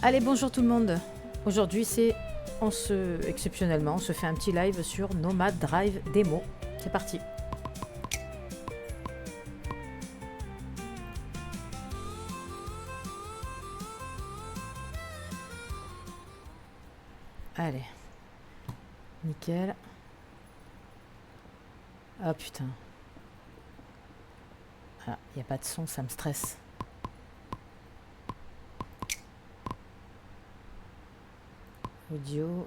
Allez, bonjour tout le monde. Aujourd'hui, exceptionnellement, on se fait un petit live sur Nomad Drive Demo. C'est parti. Allez. Nickel. Ah putain. Ah, il n'y a pas de son, ça me stresse. Audio.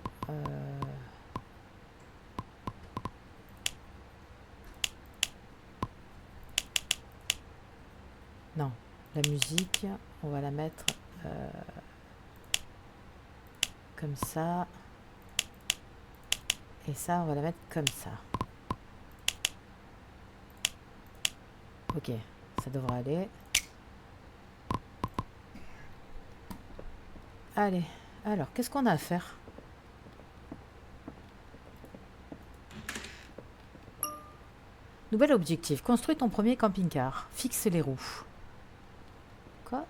Non, la musique, on va la mettre comme ça. Et ça, on va la mettre comme ça. Ok, ça devrait aller. Allez, alors, qu'est-ce qu'on a à faire? Nouvel objectif, construis ton premier camping-car. Fixe les roues. Quoi?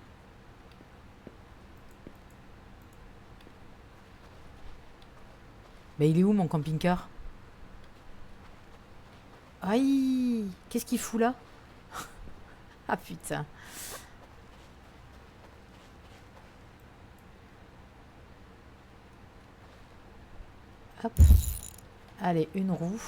Mais il est où mon camping-car? Aïe! Qu'est-ce qu'il fout là? Ah putain. Hop. Allez, une roue.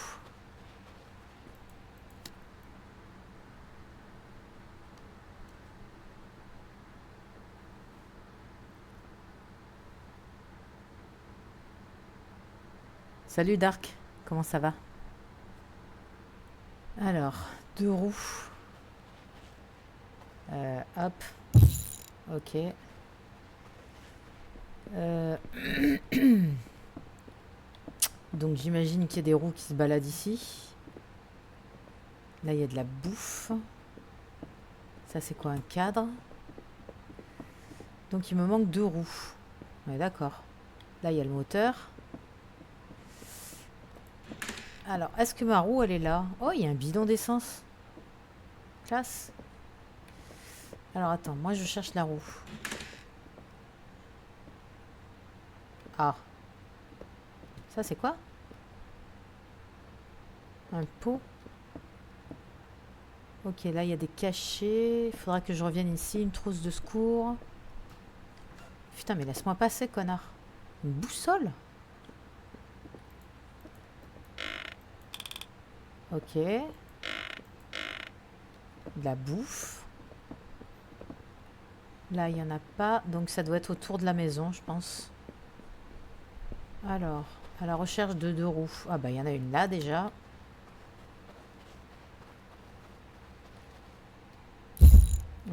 Salut Dark, comment ça va? Alors, deux roues. Hop. Ok. Donc j'imagine qu'il y a des roues qui se baladent ici. Là, il y a de la bouffe. Ça, c'est quoi, un cadre? Donc il me manque deux roues. Ouais, d'accord. Là, il y a le moteur. Alors, est-ce que ma roue, elle est là? Oh, il y a un bidon d'essence. Classe. Alors, attends, moi, je cherche la roue. Ah. Ça, c'est quoi? Un pot. Ok, là, il y a des cachets. Il faudra que je revienne ici. Une trousse de secours. Putain, mais laisse-moi passer, connard. Une boussole? Ok. De la bouffe. Là, il n'y en a pas. Donc, ça doit être autour de la maison, je pense. Alors, à la recherche de deux roues. Ah bah, il y en a une là, déjà.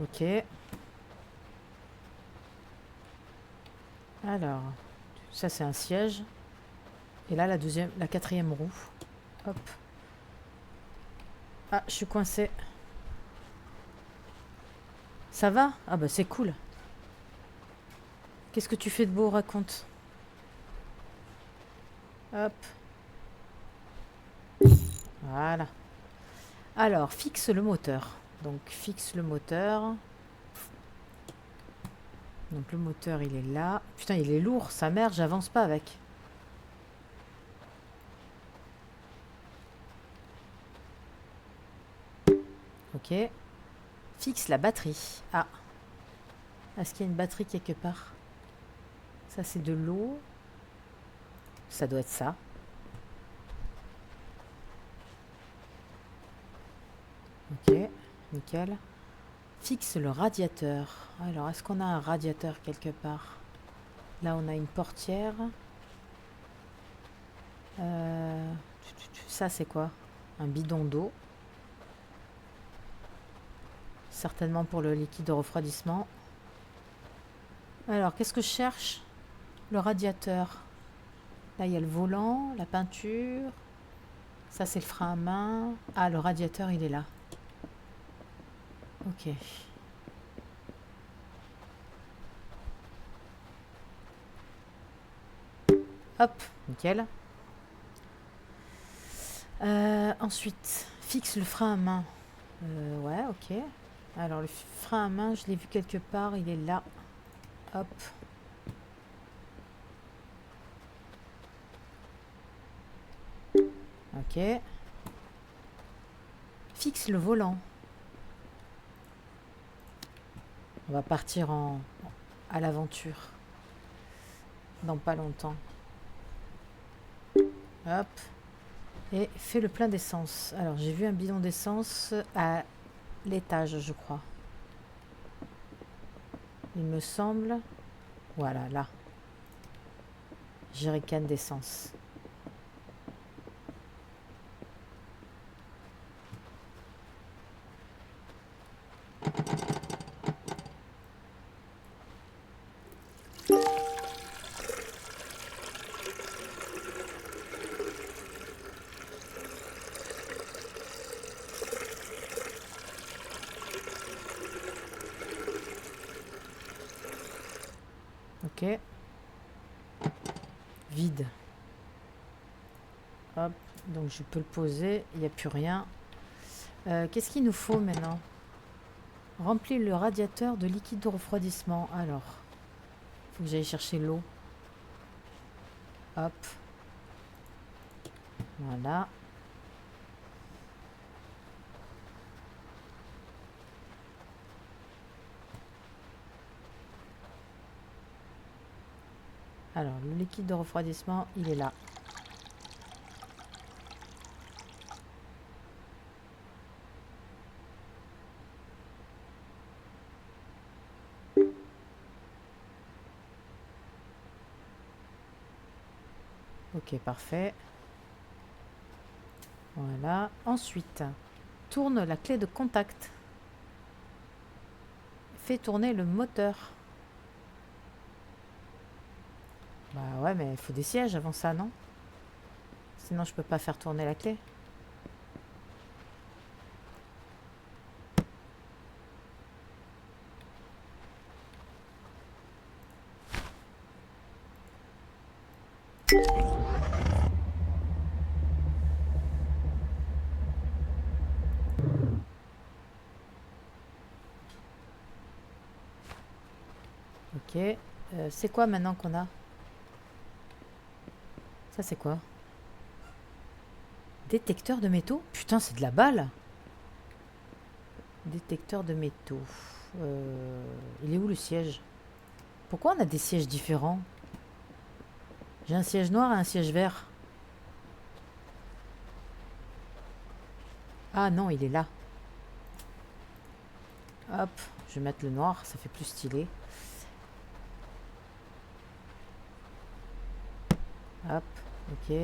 Ok. Alors, ça, c'est un siège. Et là, la quatrième roue. Hop. Ah, je suis coincée. Ça va? Ah bah, c'est cool. Qu'est-ce que tu fais de beau, raconte? Hop. Voilà. Alors, fixe le moteur. Donc, fixe le moteur. Donc, le moteur, il est là. Putain, il est lourd. Sa mère, j'avance pas avec. Ok. Fixe la batterie. Ah. Est-ce qu'il y a une batterie quelque part? Ça, c'est de l'eau. Ça doit être ça. Ok, nickel. Fixe le radiateur. Alors, est-ce qu'on a un radiateur quelque part? Là, on a une portière. Ça, c'est quoi? Un bidon d'eau. Certainement pour le liquide de refroidissement. Alors, qu'est-ce que je cherche? Le radiateur. Là, il y a le volant, la peinture. Ça, c'est le frein à main. Ah, le radiateur, il est là. Ok. Hop, nickel. Ensuite, fixe le frein à main. Ouais, ok. Alors, le frein à main, je l'ai vu quelque part. Il est là. Hop. Ok. Fixe le volant. On va partir à l'aventure. Dans pas longtemps. Hop. Et fais le plein d'essence. Alors, j'ai vu un bidon d'essence à l'étage, je crois. Il me semble. Voilà, là. Jerrycan d'essence. Ok. Vide. Hop. Donc je peux le poser. Il n'y a plus rien. Qu'est-ce qu'il nous faut maintenant? Remplis le radiateur de liquide de refroidissement. Alors. Faut que j'aille chercher l'eau. Hop. Voilà. Alors, le liquide de refroidissement, il est là. Ok, parfait. Voilà. Ensuite, tourne la clé de contact. Fais tourner le moteur. Bah ouais, mais il faut des sièges avant ça, non? Sinon, je peux pas faire tourner la clé. Ok. C'est quoi maintenant qu'on a? Ça, c'est quoi? Détecteur de métaux? Putain, c'est de la balle! Détecteur de métaux. Il est où le siège? Pourquoi on a des sièges différents? J'ai un siège noir et un siège vert. Ah non, il est là. Hop, je vais mettre le noir, ça fait plus stylé. Hop, ok.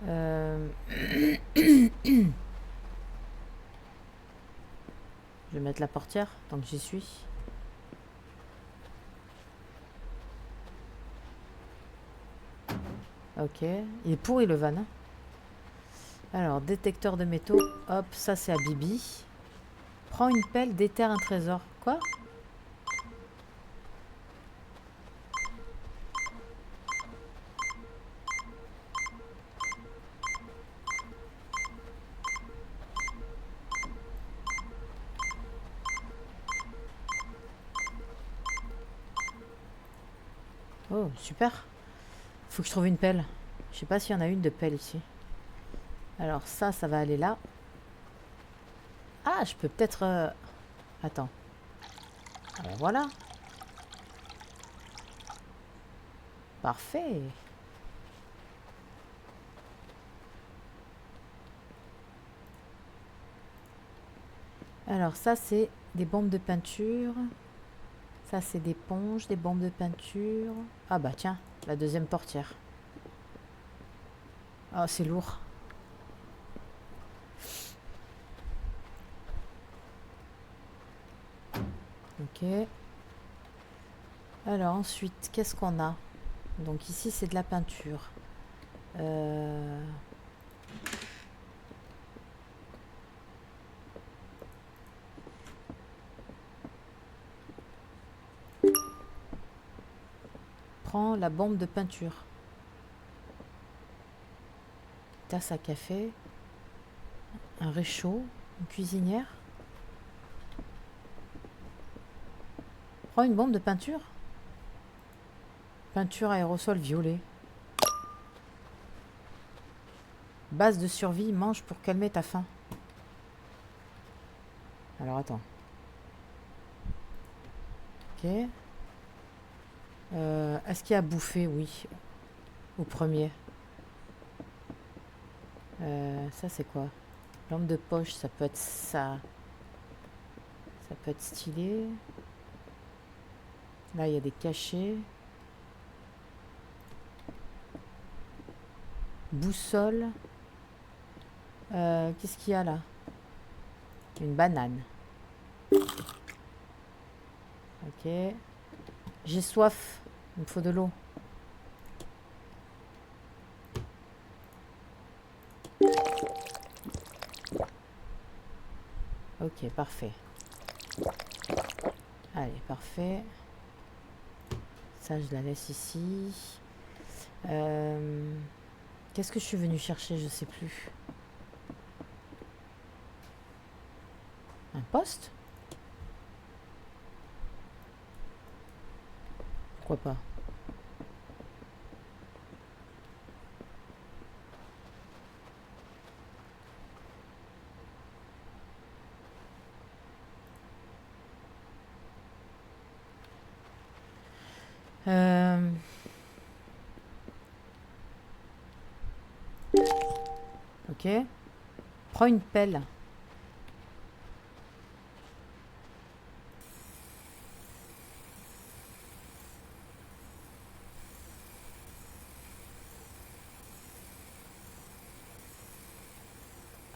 Je vais mettre la portière tant que j'y suis. Ok, il est pourri le van. Hein. Alors, détecteur de métaux. Hop, ça c'est à Bibi. Prends une pelle, déterre un trésor. Quoi? Oh, super. Faut que je trouve une pelle. Je sais pas s'il y en a une de pelle ici. Alors ça va aller là. Ah, je peux peut-être... Attends. Ah ben voilà. Parfait. Alors ça, c'est des bombes de peinture. Ça, c'est des ponges, des bombes de peinture. Ah bah tiens, la deuxième portière. Ah, c'est lourd. Ok. Alors ensuite, qu'est-ce qu'on a? Donc ici, c'est de la peinture. Prends la bombe de peinture. Tasse à café. Un réchaud. Une cuisinière. Prends une bombe de peinture. Peinture aérosol violet. Base de survie, mange pour calmer ta faim. Alors attends. Ok. Est-ce qu'il y a à bouffer? Oui. Au premier. Ça c'est quoi? Lampe de poche, ça peut être ça. Ça peut être stylé. Là il y a des cachets. Boussole. Qu'est-ce qu'il y a là? Une banane. Ok. J'ai soif. Il me faut de l'eau. Ok, parfait. Allez, parfait. Ça, je la laisse ici. Qu'est-ce que je suis venue chercher? Je sais plus. Un poste? Pourquoi pas? Ok. Prends une pelle.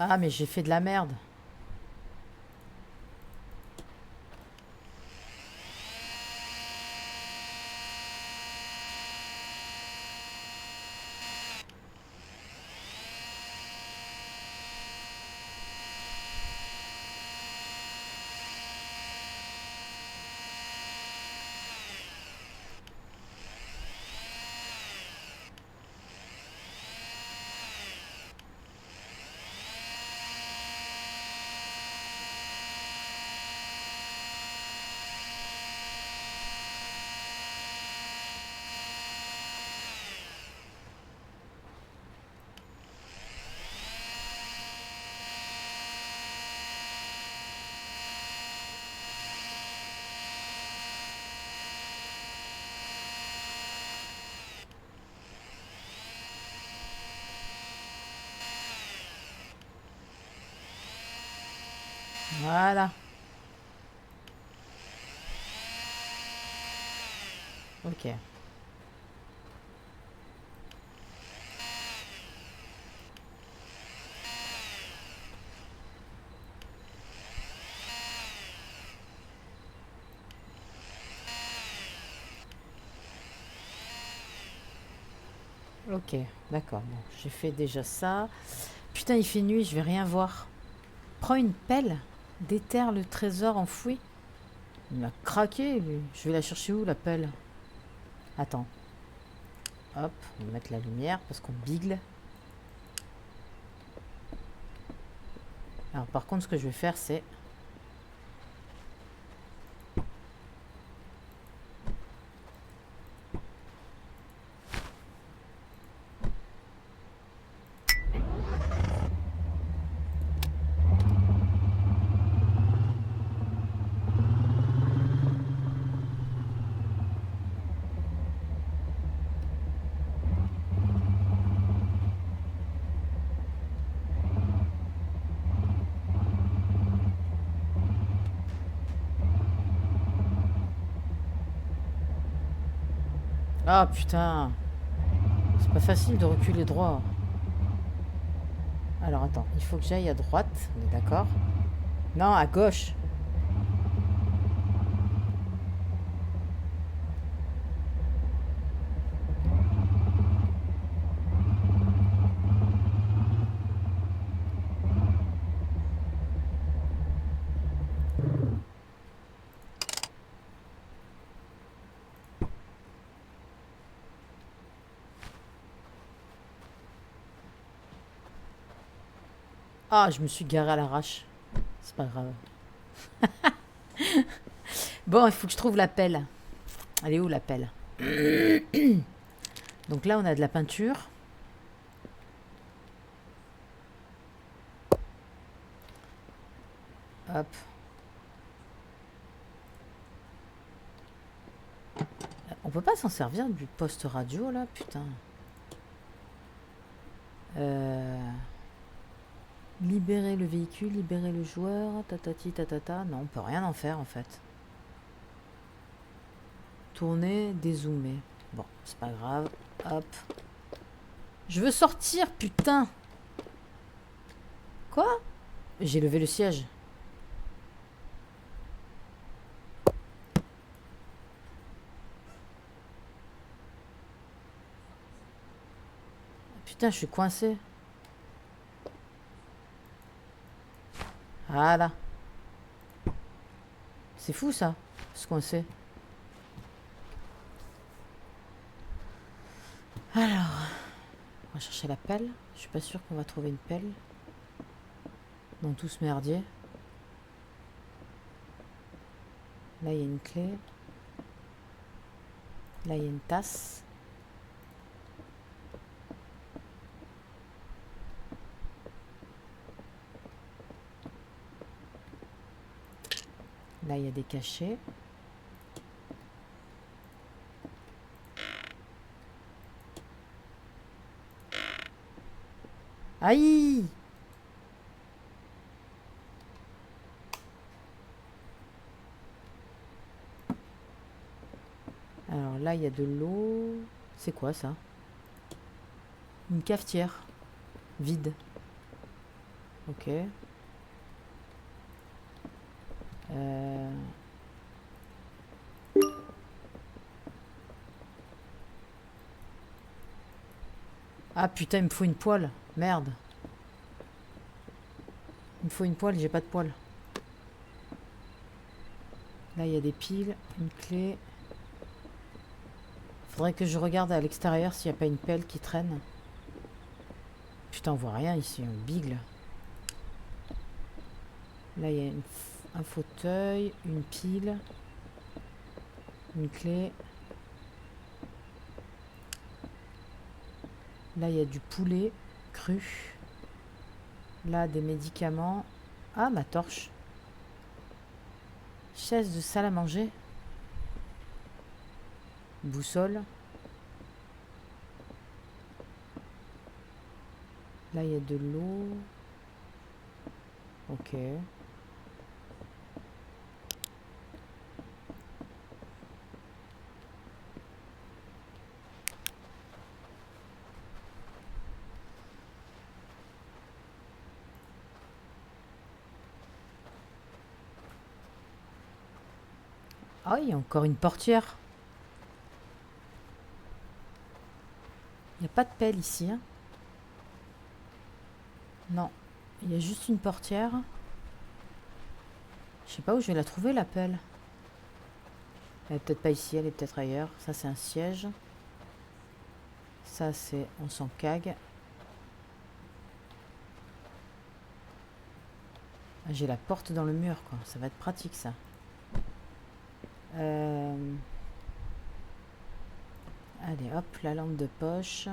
Ah, mais j'ai fait de la merde. Voilà. Ok. Ok, d'accord. Bon, j'ai fait déjà ça. Putain, il fait nuit, je vais rien voir. Prends une pelle. Déterre le trésor enfoui. Il m'a craqué, lui. Je vais la chercher où, la pelle? Attends. Hop, on va mettre la lumière parce qu'on bigle. Alors, par contre, ce que je vais faire, c'est... Ah, putain. C'est pas facile de reculer droit. Alors, attends. Il faut que j'aille à droite. On est d'accord? Non, à gauche. Ah, je me suis garé à l'arrache. C'est pas grave. Bon, il faut que je trouve la pelle. Elle est où, la pelle? Donc là, on a de la peinture. Hop. On peut pas s'en servir du poste radio là, putain. Libérer le véhicule, libérer le joueur, tatati tatata. Non, on peut rien en faire en fait. Tourner, dézoomer. Bon, c'est pas grave. Hop. Je veux sortir, putain. Quoi? J'ai levé le siège. Putain, je suis coincé. Voilà. C'est fou ça, se coincer. Alors, on va chercher la pelle. Je suis pas sûre qu'on va trouver une pelle dans tout ce merdier. Là, il y a une clé. Là, il y a une tasse. Là, il y a des cachets. Aïe! Alors là, il y a de l'eau. C'est quoi ça? Une cafetière. Vide. Ok. Ah putain, il me faut une poêle. Merde. Il me faut une poêle, j'ai pas de poêle. Là, il y a des piles, une clé. Faudrait que je regarde à l'extérieur s'il n'y a pas une pelle qui traîne. Putain, on voit rien ici, on bigle. Là, il y a un fauteuil, une pile, une clé. Là, il y a du poulet cru. Là, des médicaments. Ah, ma torche. Chaise de salle à manger. Boussole. Là, il y a de l'eau. Ok. Ah, il y a encore une portière. Il n'y a pas de pelle ici. Hein. Non. Il y a juste une portière. Je sais pas où je vais la trouver, la pelle. Elle est peut-être pas ici, elle est peut-être ailleurs. Ça, c'est un siège. Ça, c'est... On s'en cague. Ah, j'ai la porte dans le mur, quoi. Ça va être pratique, ça. Allez, hop, la lampe de poche.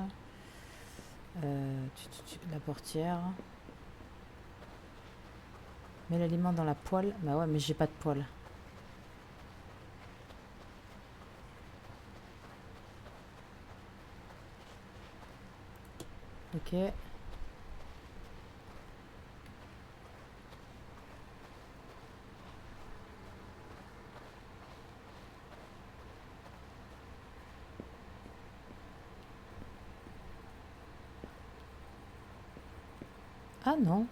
La portière. Mets l'aliment dans la poêle. Bah ouais, mais j'ai pas de poêle. Ok. Ah non.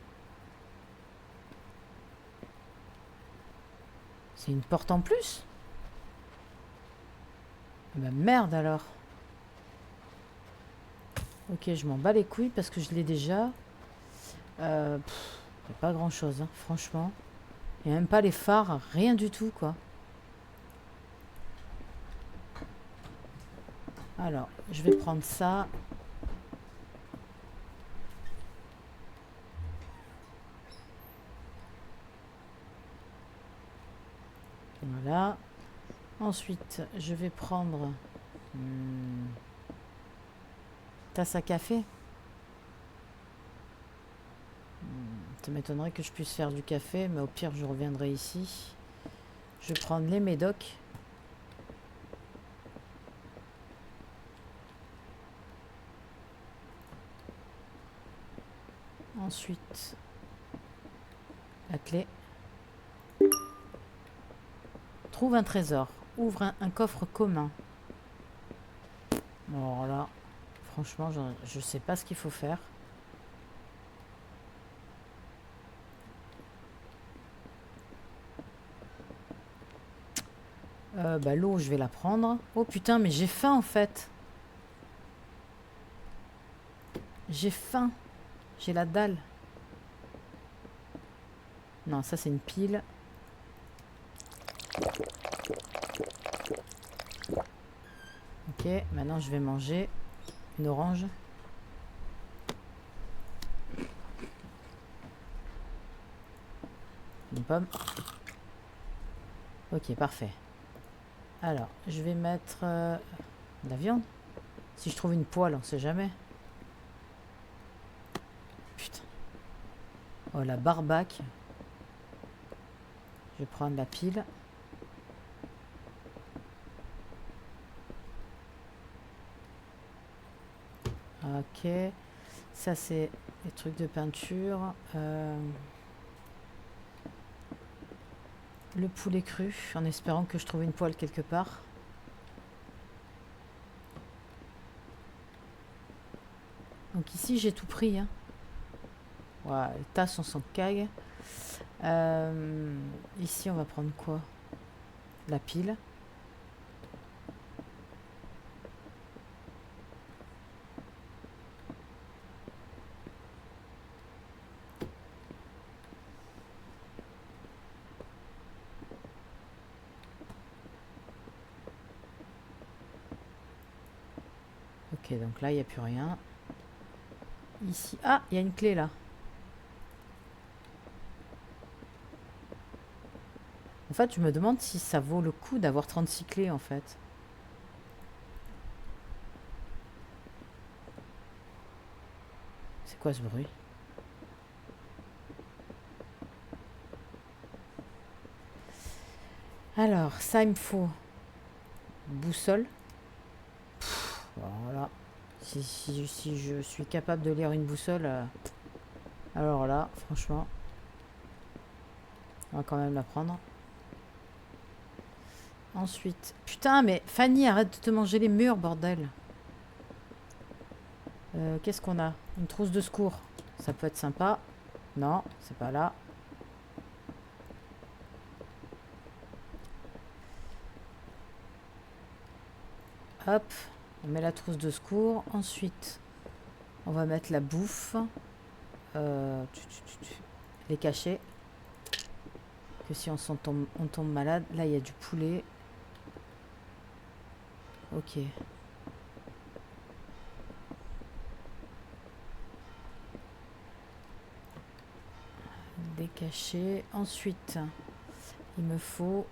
C'est une porte en plus? Bah merde alors. Ok, je m'en bats les couilles parce que je l'ai déjà. Y a pas grand chose, hein, franchement. Il n'y a même pas les phares, rien du tout, quoi. Alors, je vais prendre ça. Voilà. Ensuite, je vais prendre tasse à café. Ça m'étonnerait que je puisse faire du café, mais au pire, je reviendrai ici. Je vais prendre les médocs. Ensuite, la clé. Trouve un trésor. Ouvre un coffre commun. Alors là, franchement, je sais pas ce qu'il faut faire. Bah, l'eau, je vais la prendre. Oh putain, mais j'ai faim en fait. J'ai faim. J'ai la dalle. Non, ça c'est une pile. Ok, maintenant je vais manger une orange. Une pomme. Ok, parfait. Alors, je vais mettre de la viande. Si je trouve une poêle, on sait jamais. Putain. Oh, la barbaque. Je vais prendre la pile. Ok. Ça, c'est les trucs de peinture. Le poulet cru, en espérant que je trouve une poêle quelque part. Donc ici, j'ai tout pris. Hein. Voilà, les tasses, on s'en cague. Ici, on va prendre quoi? La pile. Ok, donc là, il n'y a plus rien. Ici. Ah, il y a une clé là. En fait, je me demande si ça vaut le coup d'avoir 36 clés en fait. C'est quoi ce bruit? Alors, ça, il me faut boussole. Voilà. Si je suis capable de lire une boussole, alors là, franchement, on va quand même la prendre. Ensuite, putain, mais Fanny, arrête de te manger les murs, bordel. Qu'est-ce qu'on a? Une trousse de secours. Ça peut être sympa. Non, c'est pas là. Hop, on met la trousse de secours. Ensuite, on va mettre la bouffe. Les cachets. Que si on tombe malade. Là, il y a du poulet. Ok. Des cachets. Ensuite, il me faut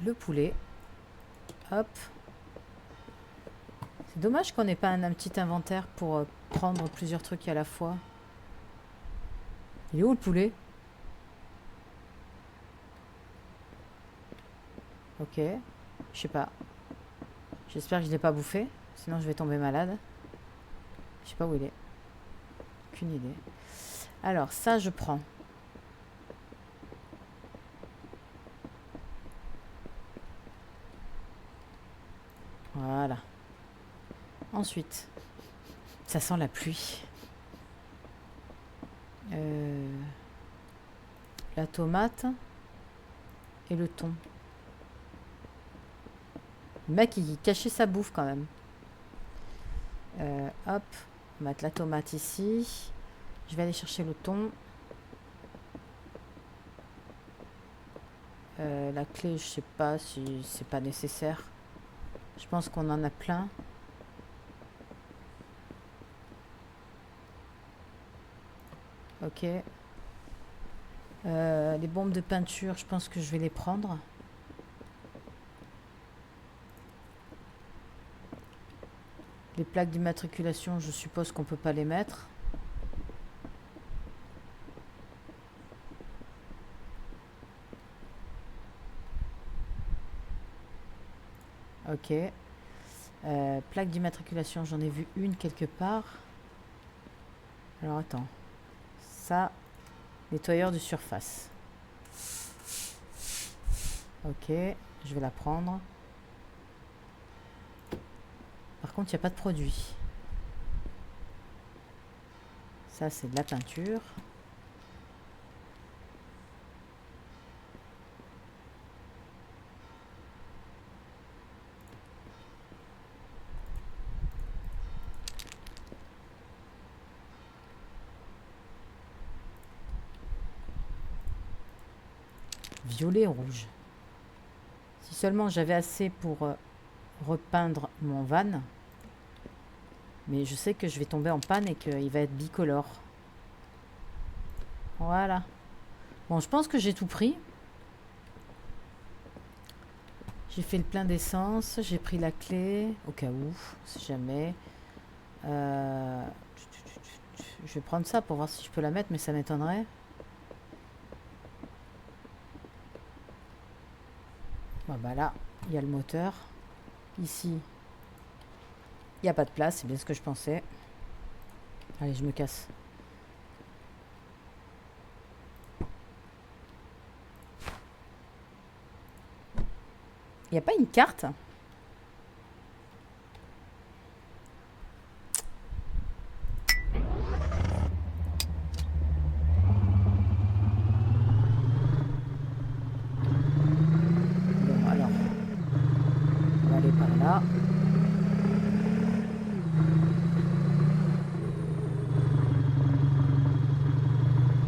le poulet. Hop. C'est dommage qu'on n'ait pas un petit inventaire pour prendre plusieurs trucs à la fois. Il est où le poulet? Ok. Je sais pas. J'espère que je l'ai pas bouffé. Sinon je vais tomber malade. Je sais pas où il est. Aucune idée. Alors ça je prends. Voilà. Ensuite, ça sent la pluie. La tomate et le thon. Le mec, il cachait sa bouffe quand même. Hop, on va mettre la tomate ici. Je vais aller chercher le thon. La clé, je sais pas si c'est pas nécessaire. Je pense qu'on en a plein. Ok. Les bombes de peinture, je pense que je vais les prendre. Les plaques d'immatriculation, je suppose qu'on peut pas les mettre. Ok. Plaque d'immatriculation, j'en ai vu une quelque part. Alors attends. Ça, nettoyeur de surface. Ok, je vais la prendre. Par contre, il n'y a pas de produit. Ça, c'est de la peinture. Violet rouge. Si seulement j'avais assez pour repeindre mon van. Mais je sais que je vais tomber en panne et qu'il va être bicolore. Voilà. Bon, je pense que j'ai tout pris. J'ai fait le plein d'essence. J'ai pris la clé. Au cas où, si jamais. Je vais prendre ça pour voir si je peux la mettre, mais ça m'étonnerait. Bon, bah là, il y a le moteur. Ici, il n'y a pas de place, c'est bien ce que je pensais. Allez, je me casse. Il n'y a pas une carte? Bon, alors, on va aller par là.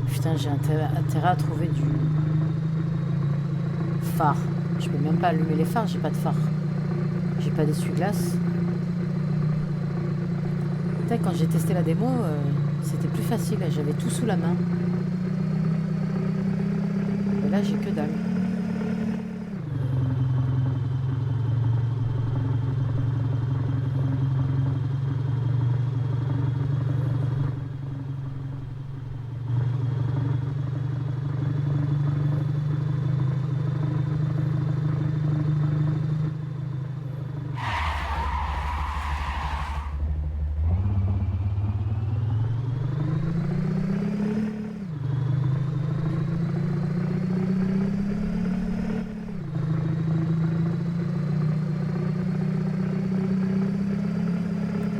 Putain, j'ai intérêt à trouver du phare. Je peux même pas allumer les phares, j'ai pas de phare. J'ai pas d'essuie-glace. Putain, quand j'ai testé la démo, c'était plus facile, j'avais tout sous la main. Et là, j'ai que dalle.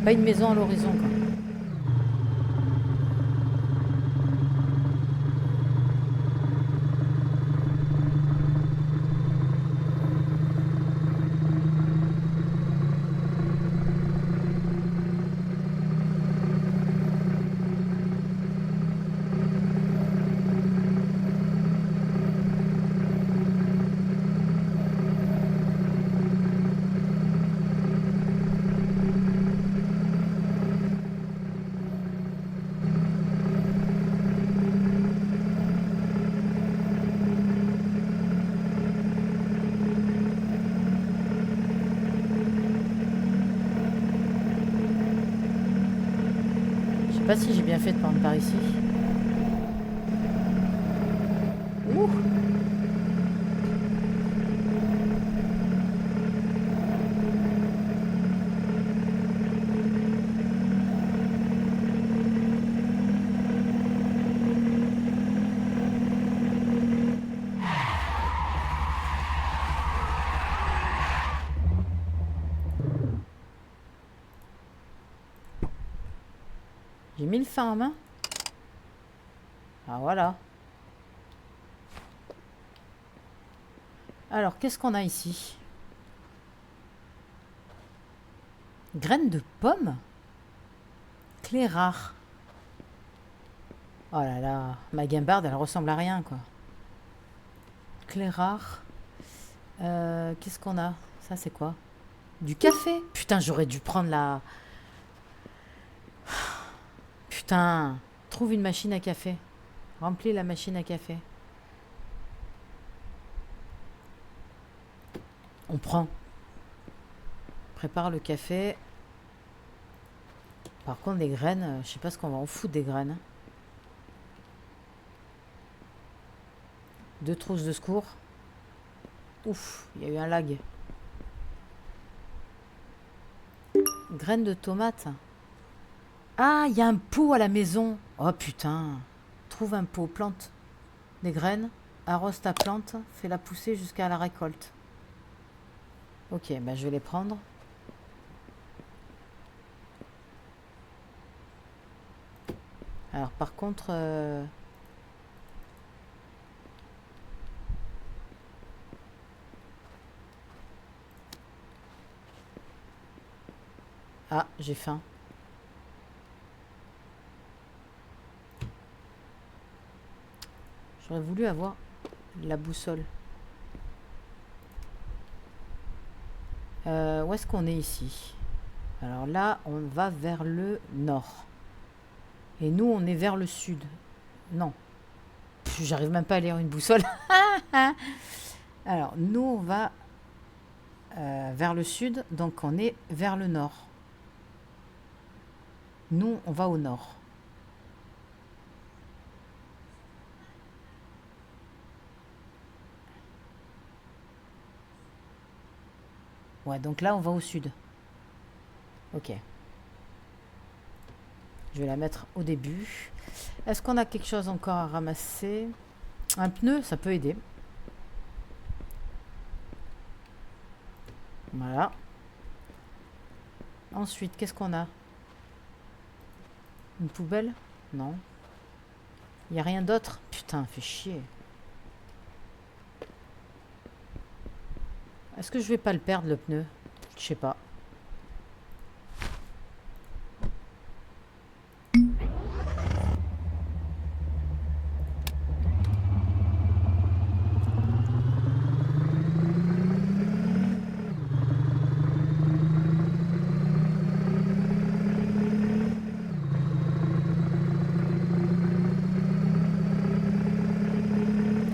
Pas une maison à l'horizon, quoi. Je sais pas si j'ai bien fait de prendre par ici. Ouh! J'ai mis le frein en main. Ah voilà. Alors, qu'est-ce qu'on a ici? Graines de pomme? Clé rare. Oh là là, ma guimbarde, elle ressemble à rien, quoi. Clé rare. Qu'est-ce qu'on a? Ça, c'est quoi? Du café? Putain, j'aurais dû prendre la... Putain, trouve une machine à café. Remplis la machine à café. On prend. Prépare le café. Par contre, les graines, je sais pas ce qu'on va en foutre des graines. 2 trousses de secours. Ouf, il y a eu un lag. Graines de tomates. Ah, il y a un pot à la maison. Oh putain. Trouve un pot, plante des graines, arrose ta plante, fais-la pousser jusqu'à la récolte. Ok, bah je vais les prendre. Alors par contre... Ah, j'ai faim. J'aurais voulu avoir la boussole. Où est-ce qu'on est ici? Alors là, on va vers le nord. Et nous, on est vers le sud. Non. J'arrive même pas à lire une boussole. Alors, nous, on va vers le sud. Donc, on est vers le nord. Nous, on va au nord. Ouais, donc là, on va au sud. Ok. Je vais la mettre au début. Est-ce qu'on a quelque chose encore à ramasser? Un pneu, ça peut aider. Voilà. Ensuite, qu'est-ce qu'on a? Une poubelle? Non. Il n'y a rien d'autre? Putain, fait chier. Est-ce que je vais pas le perdre, le pneu? Je sais pas.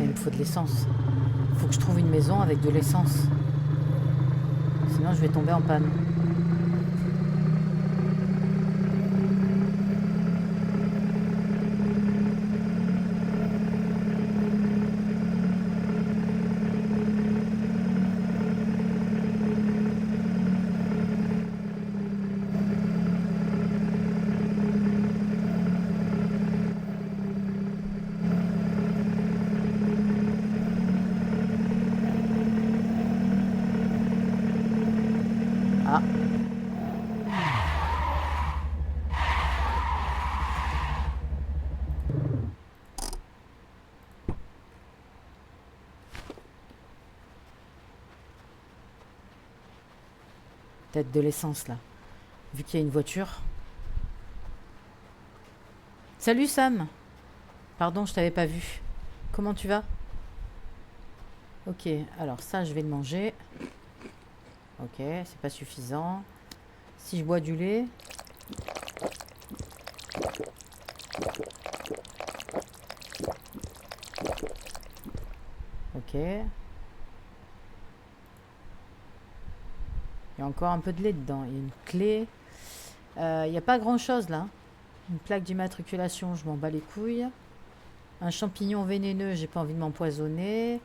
Il me faut de l'essence. Il faut que je trouve une maison avec de l'essence. Sinon, je vais tomber en panne. Ah, peut-être de l'essence là. Vu qu'il y a une voiture. Salut Sam. Pardon, je t'avais pas vu. Comment tu vas? Ok, alors ça, je vais le manger. Ok, c'est pas suffisant. Si je bois du lait. Ok. Il y a encore un peu de lait dedans. Il y a une clé. Il n'y a pas grand chose là. Une plaque d'immatriculation, je m'en bats les couilles. Un champignon vénéneux, j'ai pas envie de m'empoisonner.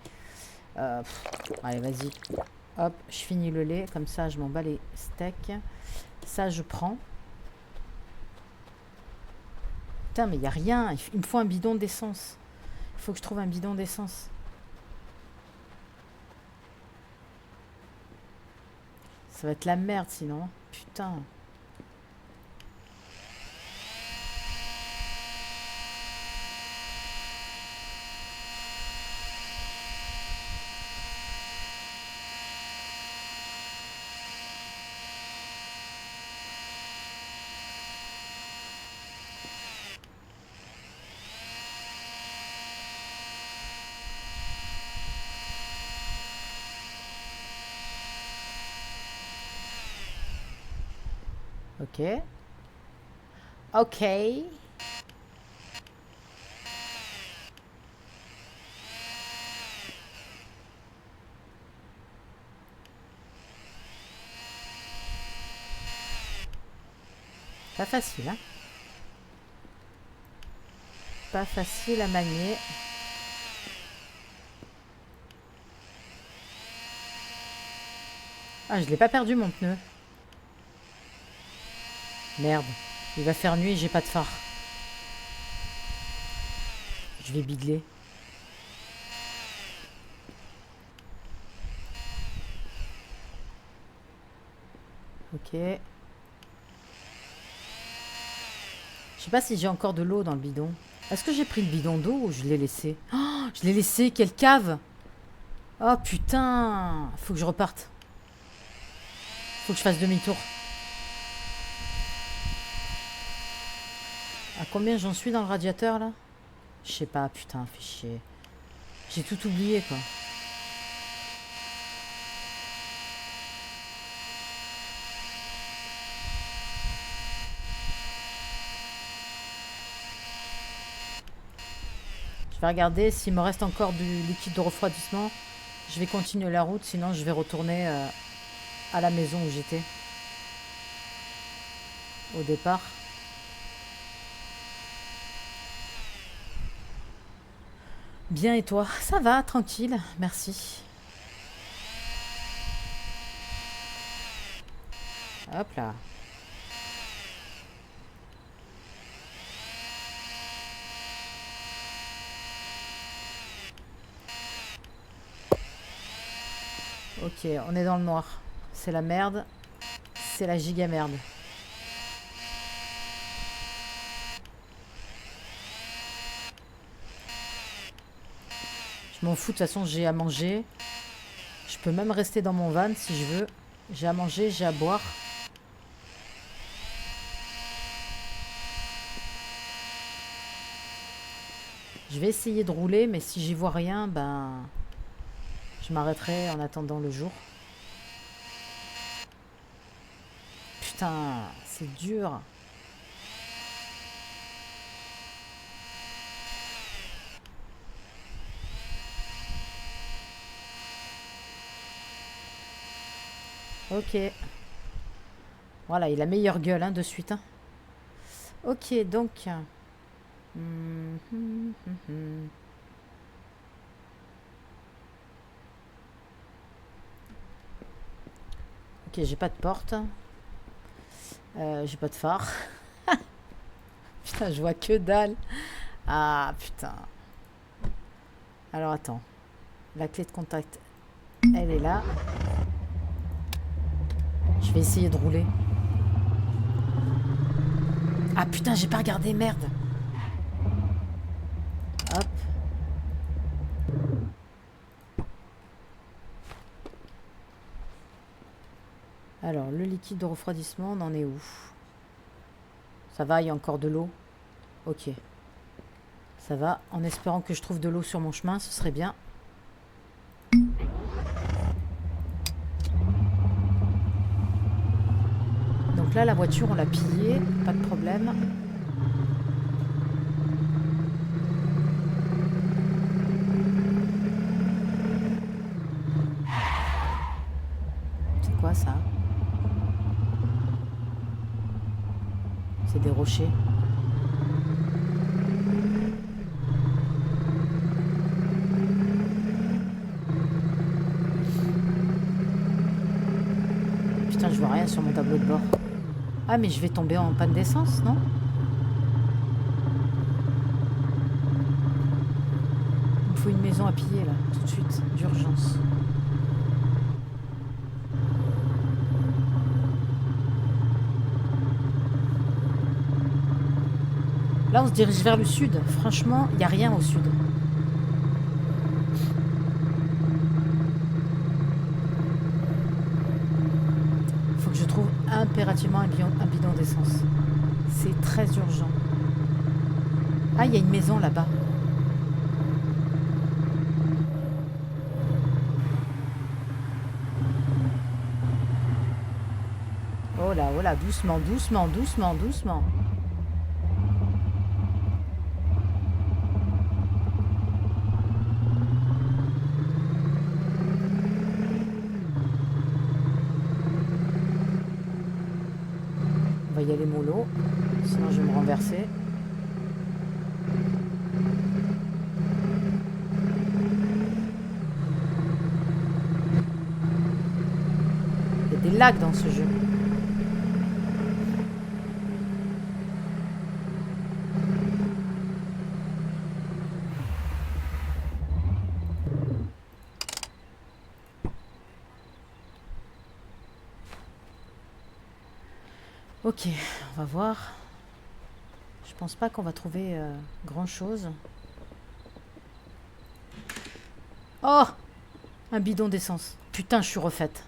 Allez, vas-y. Hop, je finis le lait. Comme ça, je m'en bats les steaks. Ça, je prends. Putain, mais il n'y a rien. Il me faut un bidon d'essence. Il faut que je trouve un bidon d'essence. Ça va être la merde sinon. Putain. Ok. Ok. Pas facile, hein? Pas facile à manier. Ah, je l'ai pas perdu mon pneu. Merde. Il va faire nuit et j'ai pas de phare. Je vais bigler. Ok. Je sais pas si j'ai encore de l'eau dans le bidon. Est-ce que j'ai pris le bidon d'eau ou je l'ai laissé? Oh, je l'ai laissé, quelle cave! Oh putain! Faut que je reparte. Faut que je fasse demi-tour. À combien j'en suis dans le radiateur là? Je sais pas, putain, fais chier. J'ai tout oublié quoi. Je vais regarder s'il me reste encore du liquide de refroidissement. Je vais continuer la route, sinon je vais retourner à la maison où j'étais au départ. Bien et toi? Ça va, tranquille, merci. Hop là. Ok, on est dans le noir. C'est la merde. C'est la giga merde. Je m'en fous, de toute façon j'ai à manger. Je peux même rester dans mon van si je veux. J'ai à manger, j'ai à boire. Je vais essayer de rouler, mais si j'y vois rien, ben... je m'arrêterai en attendant le jour. Putain, c'est dur. Ok. Voilà, il a meilleure gueule hein, de suite. Hein. Ok, donc... Ok, j'ai pas de porte. J'ai pas de phare. Putain, je vois que dalle. Ah, putain. Alors, attends. La clé de contact, elle est là. Je vais essayer de rouler. Ah, putain, j'ai pas regardé, merde. Hop. Alors, le liquide de refroidissement, on en est où? Ça va, il y a encore de l'eau. Ok. Ça va, en espérant que je trouve de l'eau sur mon chemin, ce serait bien. Donc là, la voiture, on l'a pillée, pas de problème. C'est quoi ça? C'est des rochers. Putain, je vois rien sur mon tableau de bord. Ah, mais je vais tomber en panne d'essence, non? Il me faut une maison à piller, là, tout de suite, d'urgence. Là, on se dirige vers le sud. Franchement, il n'y a rien au sud. Il faut que je trouve impérativement un bidon d'essence. C'est très urgent. Ah, il y a une maison là-bas. Oh là, doucement, doucement, doucement, doucement. On va y aller mollo, sinon je vais me renverser. Il y a des lags dans ce jeu. Ok, on va voir. Je pense pas qu'on va trouver grand chose. Oh! Un bidon d'essence. Putain, je suis refaite.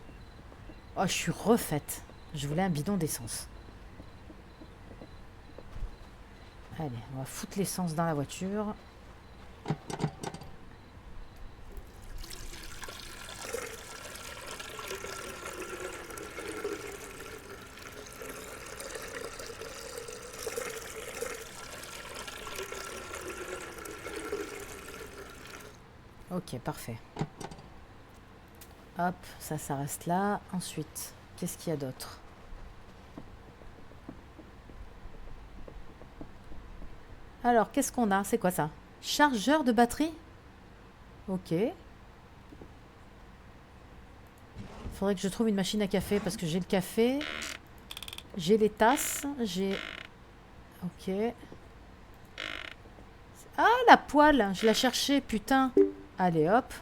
Oh, je suis refaite. Je voulais un bidon d'essence. Allez, on va foutre l'essence dans la voiture. Ok, parfait. Hop, ça reste là. Ensuite, qu'est-ce qu'il y a d'autre? Alors, qu'est-ce qu'on a? C'est quoi ça? Chargeur de batterie? Ok. Faudrait que je trouve une machine à café parce que j'ai le café. J'ai les tasses. J'ai... Ok. Ah, la poêle! Je la cherchais, putain. Allez, hop.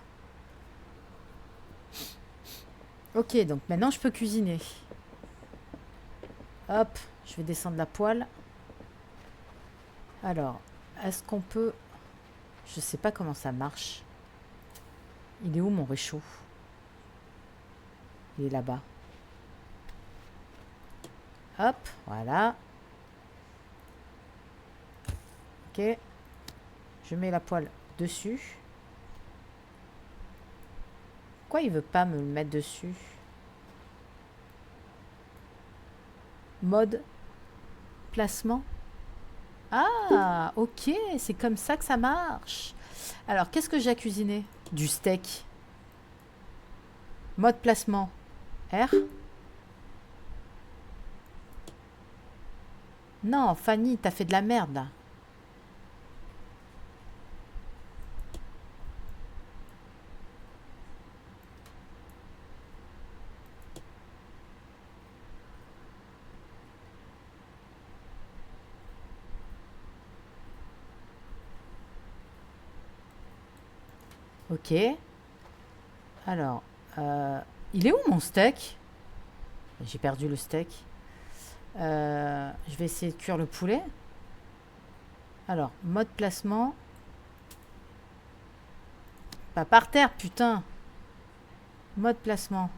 Ok, donc maintenant je peux cuisiner. Hop, je vais descendre la poêle. Alors, est-ce qu'on peut... Je sais pas comment ça marche. Il est où mon réchaud? Il est là-bas. Hop, voilà. Ok. Je mets la poêle dessus. Pourquoi il veut pas me le mettre dessus? Mode placement. Ah, ok, c'est comme ça que ça marche. Alors, qu'est-ce que j'ai à cuisiner? Du steak. Mode placement. R. Non, Fanny, t'as fait de la merde là. Ok. Alors, il est où mon steak? J'ai perdu le steak. Je vais essayer de cuire le poulet. Alors, mode placement. Pas par terre, putain. Mode placement.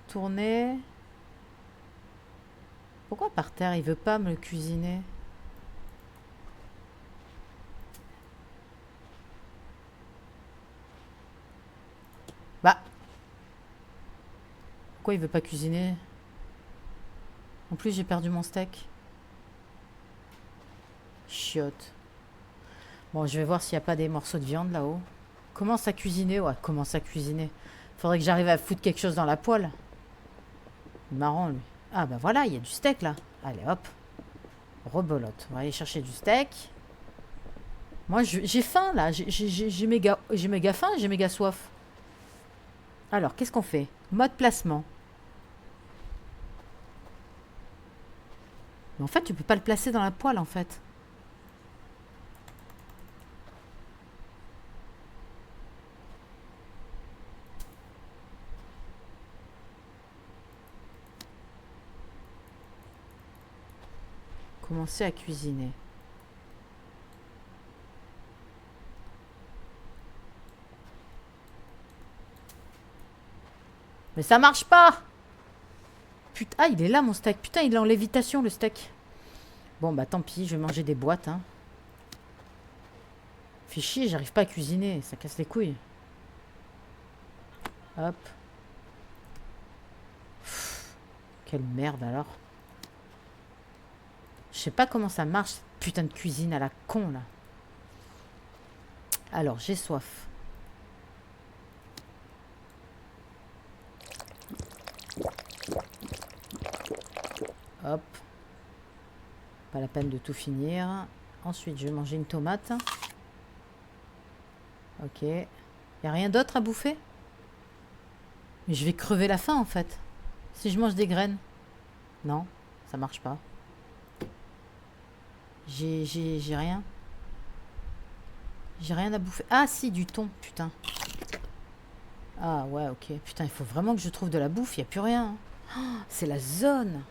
Tourner. Pourquoi par terre? Il veut pas me le cuisiner. Bah. Pourquoi il veut pas cuisiner? En plus, j'ai perdu mon steak. Chiotte. Bon, je vais voir s'il n'y a pas des morceaux de viande là-haut. Commence à cuisiner. Ouais, commence à cuisiner. Faudrait que j'arrive à foutre quelque chose dans la poêle. Marrant, lui. Ah, bah voilà, il y a du steak là. Allez, hop. Rebolote. On va aller chercher du steak. Moi, j'ai faim là. J'ai méga faim, j'ai méga soif. Alors, qu'est-ce qu'on fait? Mode placement. Mais en fait, tu peux pas le placer dans la poêle en fait. Commencer à cuisiner. Mais ça marche pas! Putain, ah, il est là mon steak. Putain, il est en lévitation le steak. Bon, bah tant pis, je vais manger des boîtes. Hein. Fait chier, j'arrive pas à cuisiner. Ça casse les couilles. Hop. Pff, quelle merde alors. Je sais pas comment ça marche, cette putain de cuisine à la con là. Alors, j'ai soif. Hop. Pas la peine de tout finir. Ensuite, je vais manger une tomate. Ok. Y a rien d'autre à bouffer? Mais je vais crever la faim en fait. Si je mange des graines. Non, ça marche pas. J'ai rien. J'ai rien à bouffer. Ah si, du thon, putain. Ah ouais, ok. Putain, il faut vraiment que je trouve de la bouffe. Il n'y a plus rien. C'est la zone.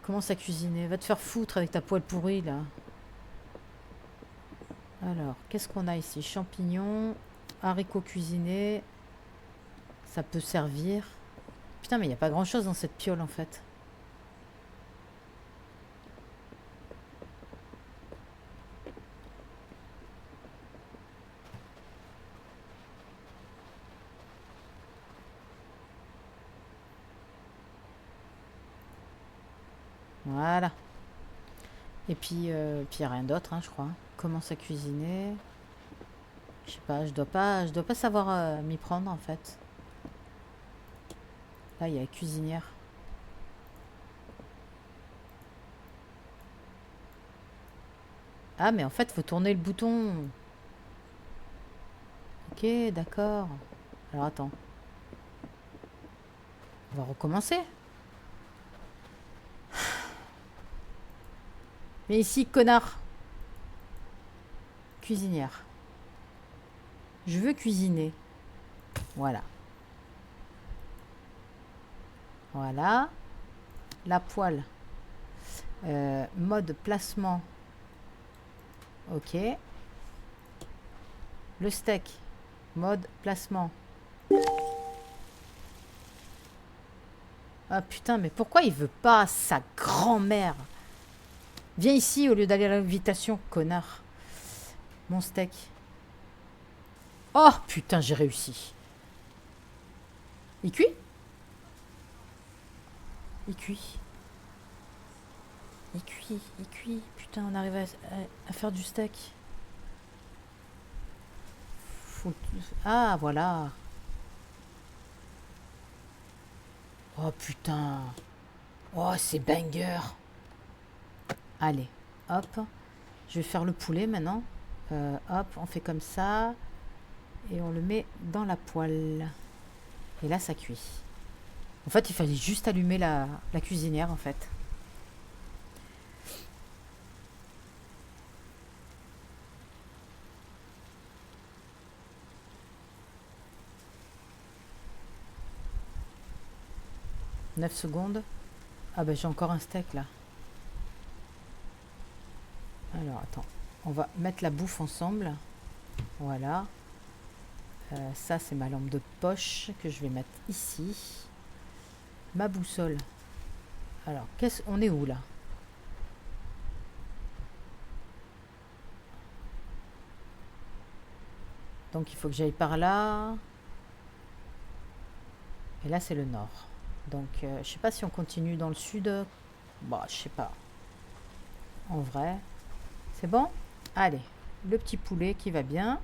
Commence à cuisiner. Va te faire foutre avec ta poêle pourrie, là. Alors, qu'est-ce qu'on a ici? Champignons, haricots cuisinés. Ça peut servir. Putain, mais il n'y a pas grand-chose dans cette piole, en fait. Voilà. Et puis, puis y a rien d'autre, hein, je crois. Commence à cuisiner. Je sais pas, je dois pas savoir m'y prendre, en fait. Là, il y a la cuisinière. Ah, mais en fait, faut tourner le bouton. Ok, d'accord. Alors, attends. On va recommencer. Mais ici, connard. Cuisinière. Je veux cuisiner. Voilà. Voilà. La poêle. Mode placement. Ok. Le steak. Mode placement. Ah putain, mais pourquoi il veut pas sa grand-mère? Viens ici au lieu d'aller à l'invitation, connard. Mon steak. Oh putain, j'ai réussi. Il cuit? Il cuit. Il cuit, il cuit. Putain, on arrive à faire du steak. Ah, voilà. Oh putain. Oh, c'est banger. Allez, hop. Je vais faire le poulet maintenant. Hop, on fait comme ça. Et on le met dans la poêle. Et là, ça cuit. En fait, il fallait juste allumer la cuisinière, en fait. « 9 secondes. Ah bah j'ai encore un steak, là. Alors, attends. On va mettre la bouffe ensemble. Voilà. Ça, c'est ma lampe de poche que je vais mettre ici. Ma boussole. Alors, on est où, là? Donc, il faut que j'aille par là. Et là, c'est le nord. Donc, je sais pas si on continue dans le sud. Bah, je sais pas. En vrai. C'est bon? Allez. Le petit poulet qui va bien.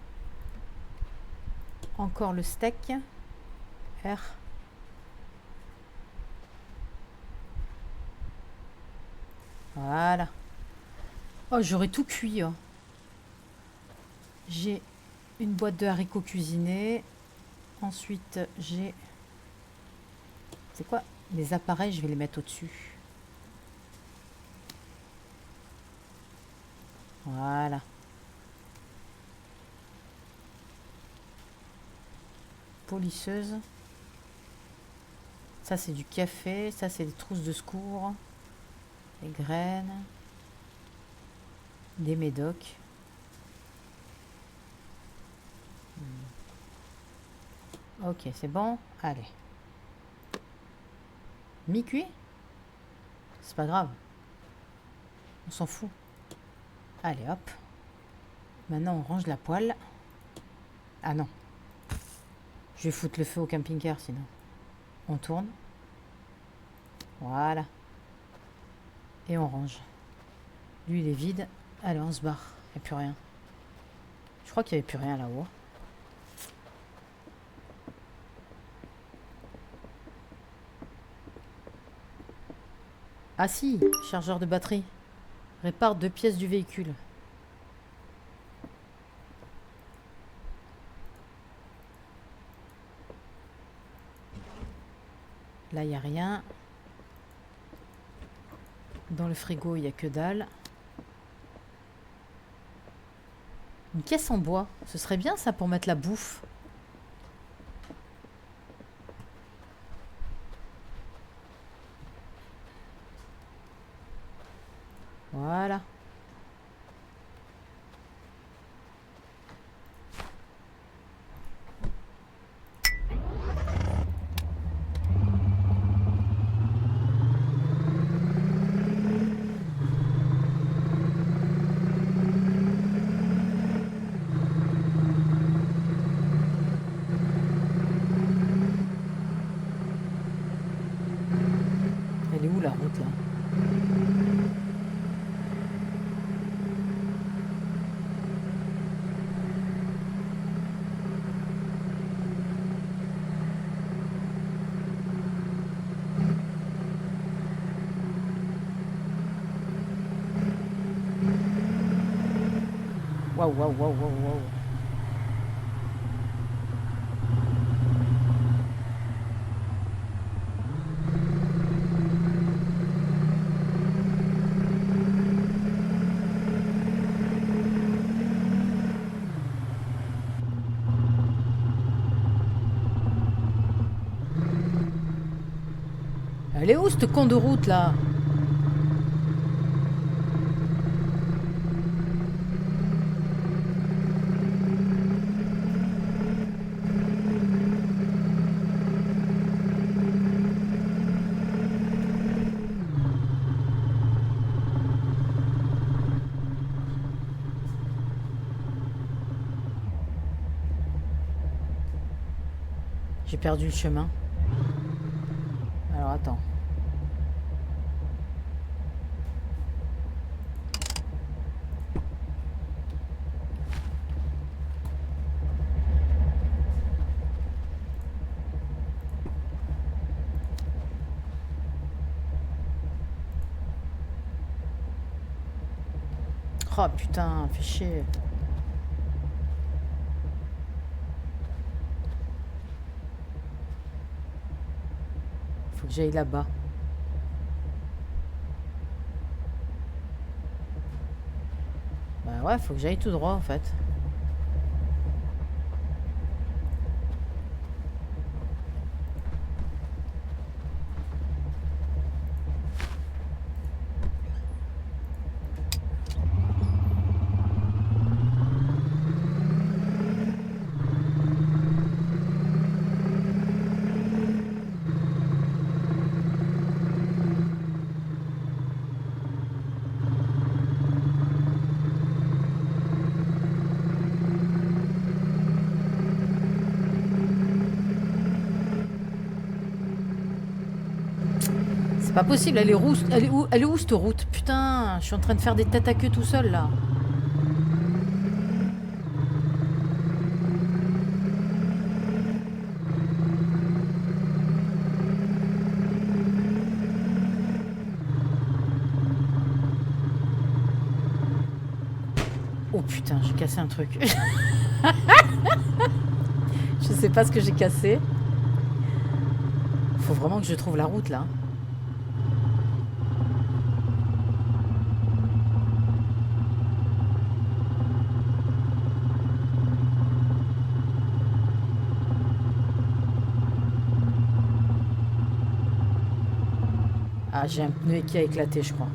Encore le steak. R. Voilà. Oh, j'aurais tout cuit. Oh. J'ai une boîte de haricots cuisinés. Ensuite, j'ai... C'est quoi? Les appareils, je vais les mettre au-dessus. Voilà. Polisseuse. Ça, c'est du café. Ça, c'est des trousses de secours. Des graines. Des médocs. Ok, c'est bon. Allez. Mi-cuit? C'est pas grave. On s'en fout. Allez, hop. Maintenant, on range la poêle. Ah non. Je vais foutre le feu au camping-car, sinon. On tourne. Voilà. Et on range. Lui, il est vide. Allez, on se barre. Il n'y a plus rien. Je crois qu'il n'y avait plus rien là-haut. Ah si, chargeur de batterie. Répare 2 pièces du véhicule. Là, il n'y a rien. Dans le frigo, il n'y a que dalle. Une caisse en bois. Ce serait bien ça pour mettre la bouffe. Voilà. Elle est où la route là? Waouh, waouh, waouh, waouh, waouh. Elle est où cette con de route là? J'ai perdu le chemin. Alors attends. Oh putain, fais chier. Faut que j'aille là-bas. Bah ouais, faut que j'aille tout droit en fait. C'est pas possible, elle est où cette route? Putain, je suis en train de faire des têtes à queue tout seul là. Oh putain, j'ai cassé un truc. Je sais pas ce que j'ai cassé. Faut vraiment que je trouve la route là. Ah, j'ai un pneu qui a éclaté, je crois.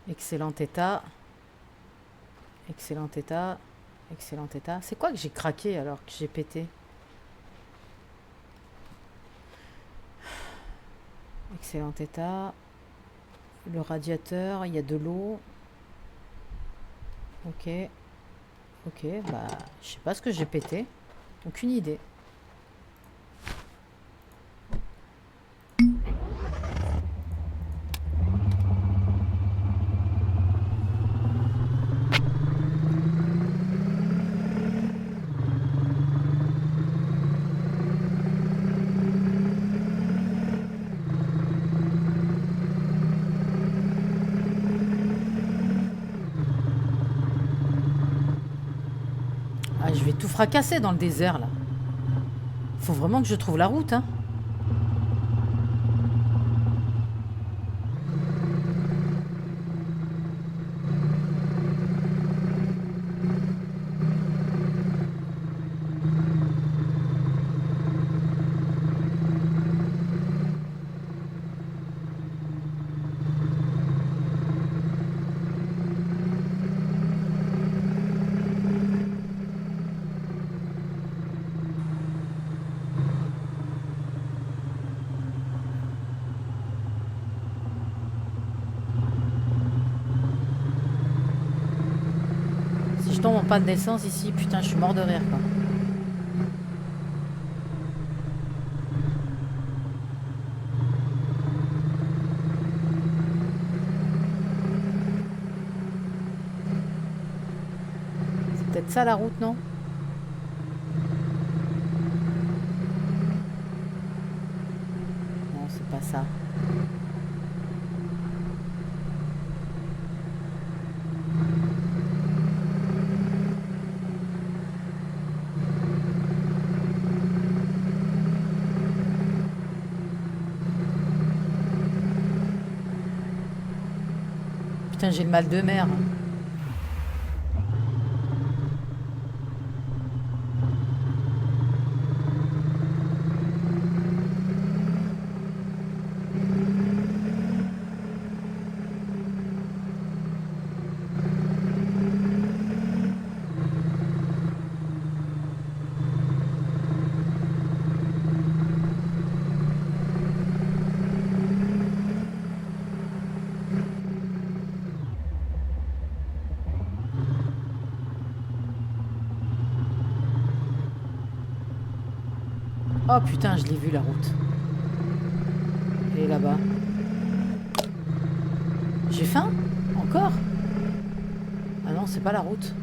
Excellent état. Excellent état. Excellent état. C'est quoi que j'ai craqué alors que j'ai pété? Excellent état. Le radiateur, il y a de l'eau. Ok. Ok, bah, je sais pas ce que j'ai pété. Aucune idée. Ah, je vais tout fracasser dans le désert là. Faut vraiment que je trouve la route, hein. en panne d'essence ici. Putain, je suis mort de rire, quoi. C'est peut-être ça la route, non? Non, c'est pas ça. Putain, j'ai le mal de mer. Oh putain, je l'ai vu la route. Elle est là-bas. J'ai faim? Encore? Ah non, c'est pas la route.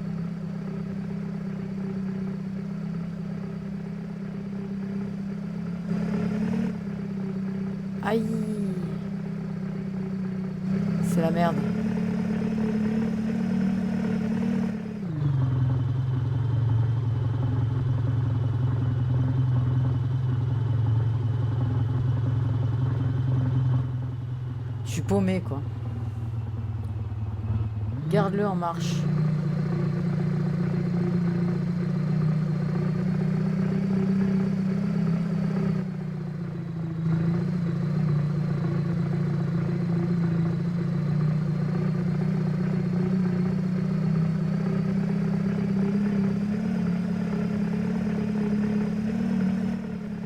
Aïe. C'est la merde. Je suis paumé, quoi. Garde-le en marche.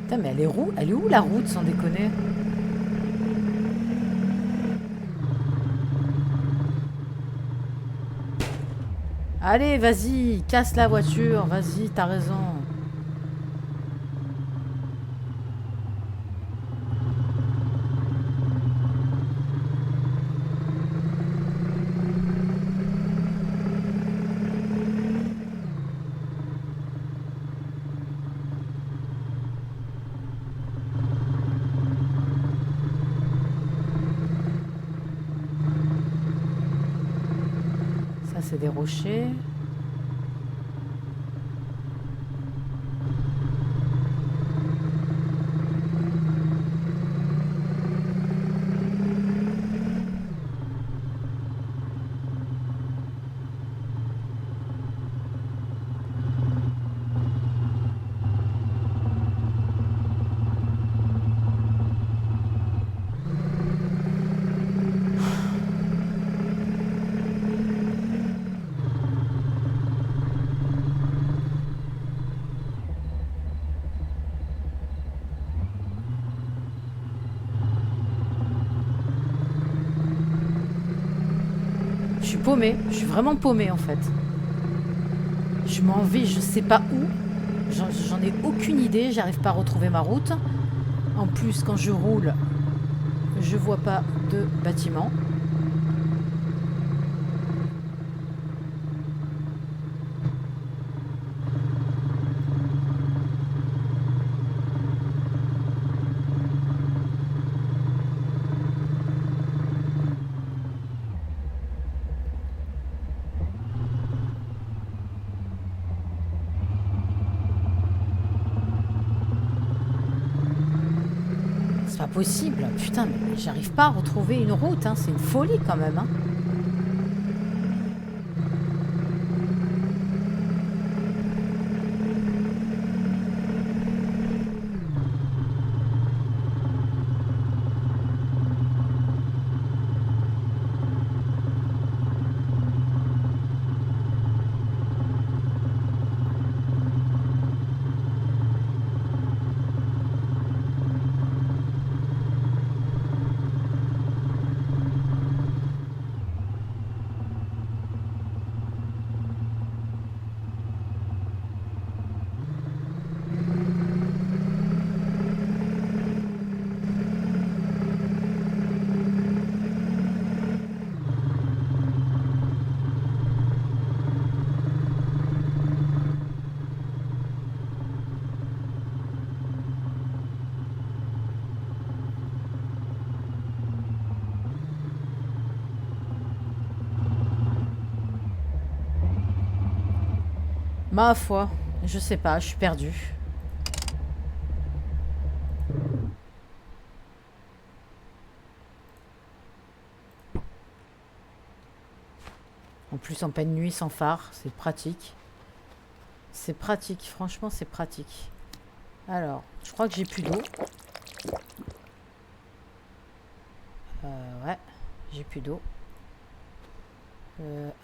Putain, mais elle est où la route, sans déconner? Allez, vas-y, casse la voiture, vas-y, t'as raison. Ça, c'est des rochers. Je suis paumée, je suis vraiment paumée en fait. Je m'en vais, je sais pas où. J'en ai aucune idée, j'arrive pas à retrouver ma route. En plus, quand je roule, je vois pas de bâtiment. C'est pas possible, putain, mais j'arrive pas à retrouver une route, hein. C'est une folie quand même, hein. Ma foi, je sais pas, je suis perdue. En plus, en pleine nuit, sans phare, c'est pratique. C'est pratique, franchement, c'est pratique. Alors, je crois que j'ai plus d'eau. Ouais, j'ai plus d'eau.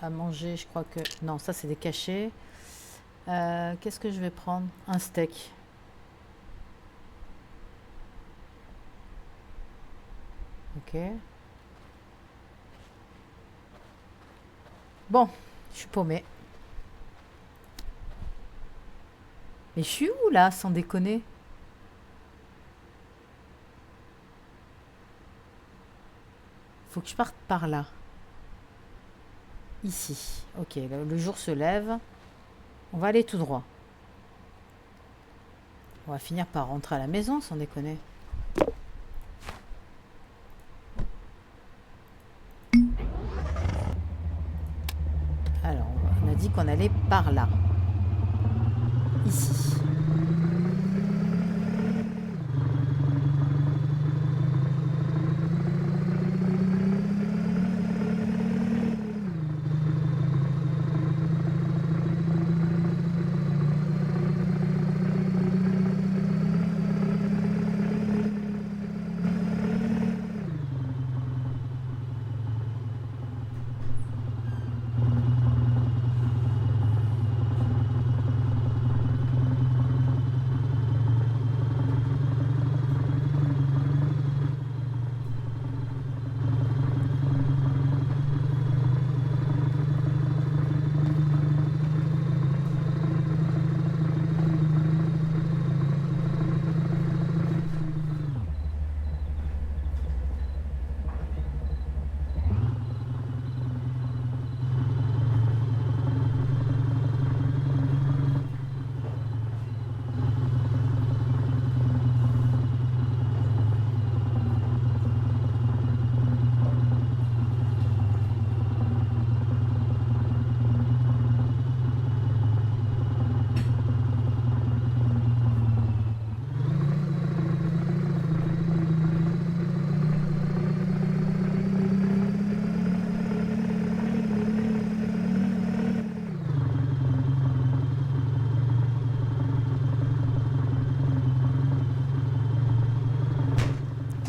À manger, je crois que... Non, ça, c'est des cachets. Qu'est-ce que je vais prendre? Un steak. Ok. Bon, je suis paumée. Mais je suis où, là, sans déconner? Faut que je parte par là. Ici. Ok, le jour se lève. On va aller tout droit. On va finir par rentrer à la maison, sans déconner. Alors, on a dit qu'on allait par là. Ici.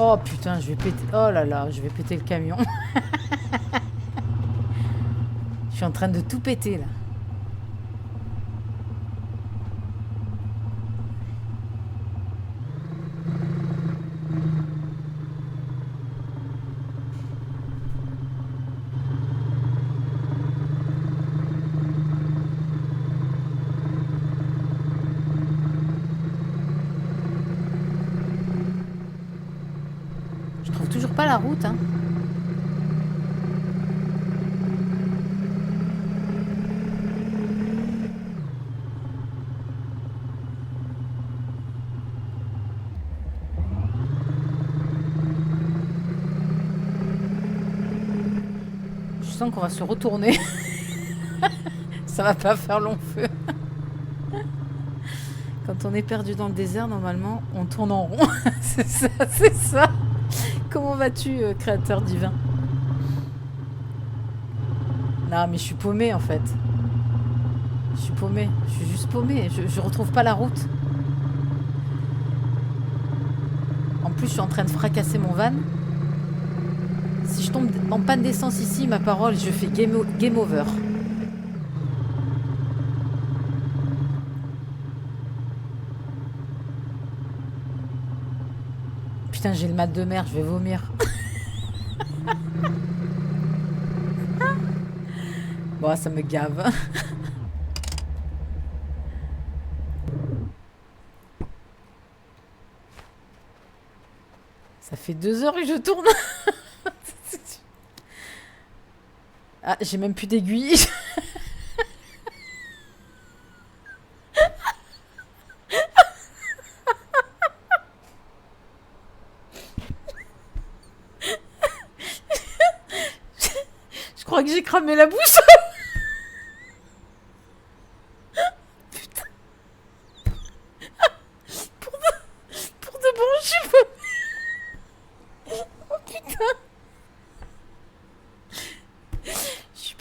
Oh putain, je vais péter... Oh là là, je vais péter le camion. Je suis en train de tout péter, là. Je trouve toujours pas la route, hein. Je sens qu'on va se retourner. Ça va pas faire long feu. Quand on est perdu dans le désert, normalement, on tourne en rond. C'est ça, c'est ça. Comment vas-tu, créateur divin? Non, mais je suis paumée, en fait. Je suis paumée. Je suis juste paumée. Je retrouve pas la route. En plus, je suis en train de fracasser mon van. Si je tombe en panne d'essence ici, ma parole, je fais game over. Putain, j'ai le mal de mer, je vais vomir. Bon, ça me gave. Ça fait 2 heures que je tourne. Ah, j'ai même plus d'aiguille. Je crois que j'ai cramé la boussole.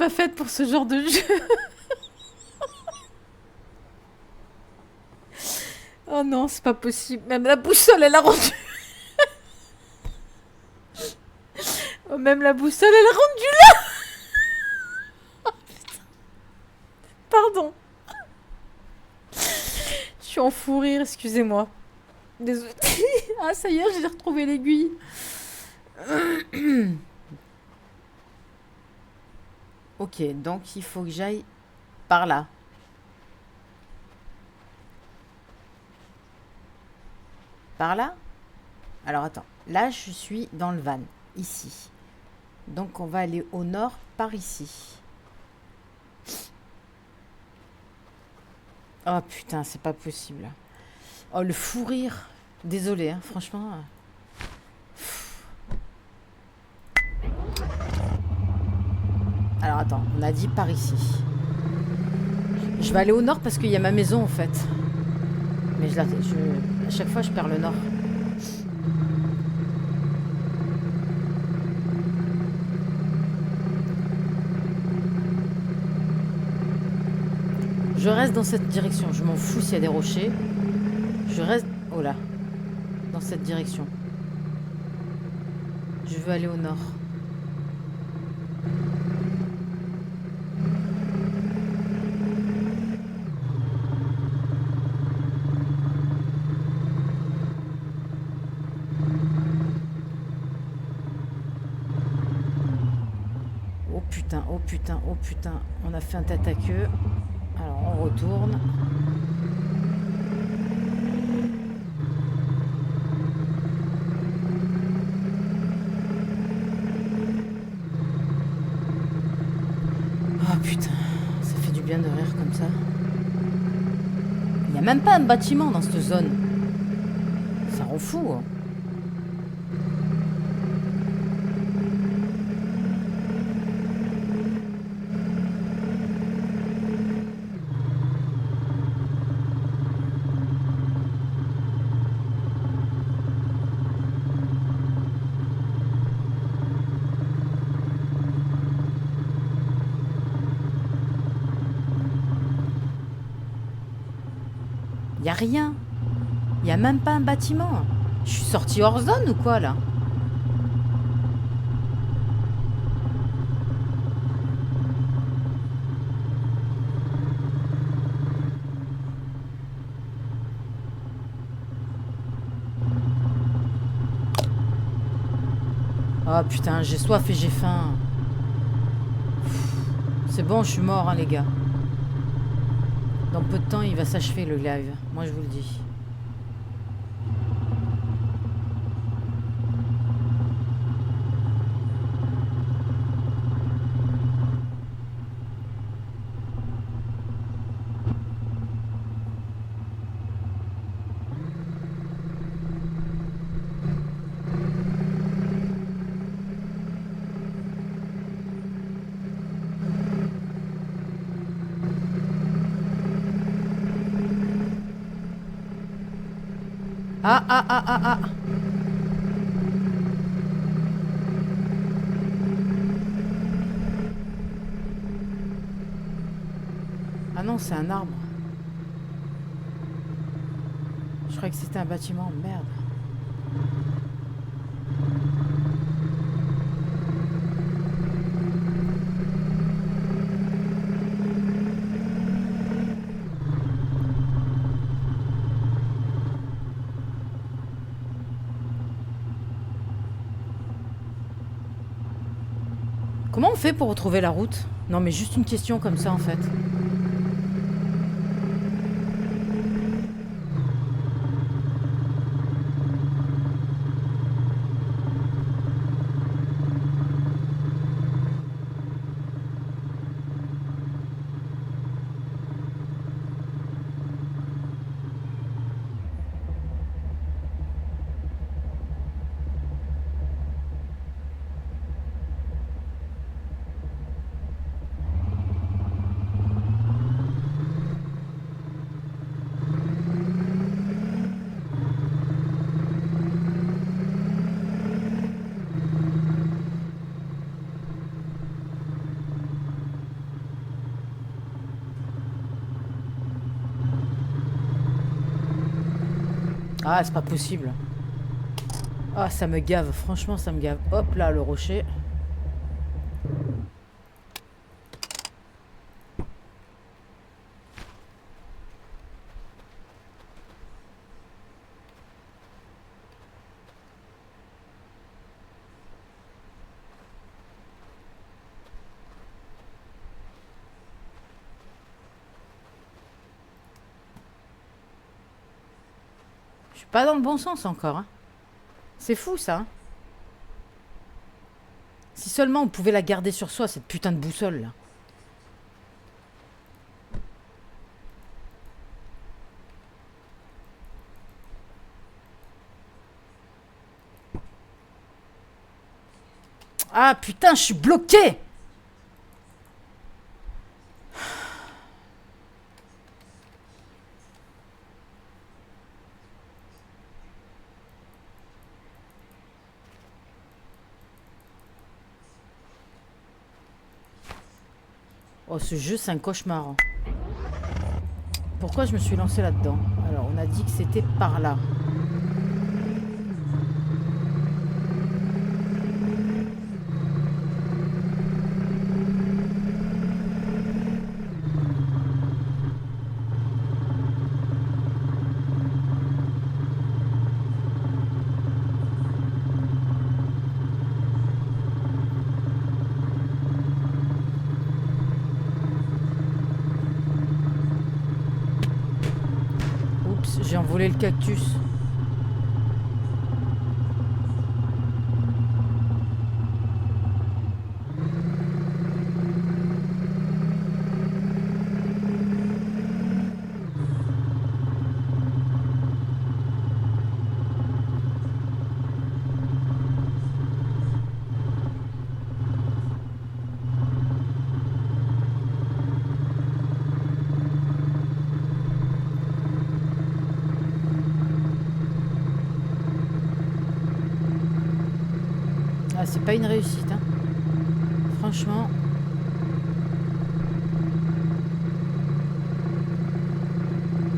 pas faite pour ce genre de jeu. Oh non, c'est pas possible. Même la boussole, elle a rendu. Oh, même la boussole, elle a rendu là. Oh, putain. Pardon. Je suis en fou rire, excusez-moi. Désolée. Ah, ça y est, j'ai retrouvé l'aiguille. Ok, donc il faut que j'aille par là. Par là? Alors attends, là je suis dans le van, ici. Donc on va aller au nord par ici. Oh putain, c'est pas possible. Oh le fou rire. Désolé, hein, franchement. Alors attends, on a dit par ici. Je vais aller au nord parce qu'il y a ma maison en fait. Mais à chaque fois je perds le nord. Je reste dans cette direction. Je m'en fous s'il y a des rochers. Je reste... Oh là. Dans cette direction. Je veux aller au nord. Oh putain, oh putain, oh putain. On a fait un tête à queue. Alors on retourne. Oh putain, ça fait du bien de rire comme ça. Il n'y a même pas un bâtiment dans cette zone. Ça rend fou. Hein. Y a rien. Y a même pas un bâtiment. Je suis sortie hors zone ou quoi là? Oh putain, j'ai soif et j'ai faim. C'est bon, je suis mort, hein, les gars. Dans peu de temps, il va s'achever le live. Moi, je vous le dis. Ah, ah, ah, ah, ah. Ah non, c'est un arbre. Je croyais que c'était un bâtiment. Merde. Comment on fait pour retrouver la route? Non, mais juste une question comme ça, en fait. Ah, c'est pas possible. Ah, ça me gave. Franchement, ça me gave. Hop là, le rocher. Je suis pas dans le bon sens encore. Hein. C'est fou, ça. Hein. Si seulement on pouvait la garder sur soi, cette putain de boussole, là. Ah, putain, je suis bloqué. Oh, ce jeu, c'est un cauchemar. Pourquoi je me suis lancé là-dedans? Alors, on a dit que c'était par là. Oups, j'ai envolé le cactus. Ah, c'est pas une réussite, hein. Franchement.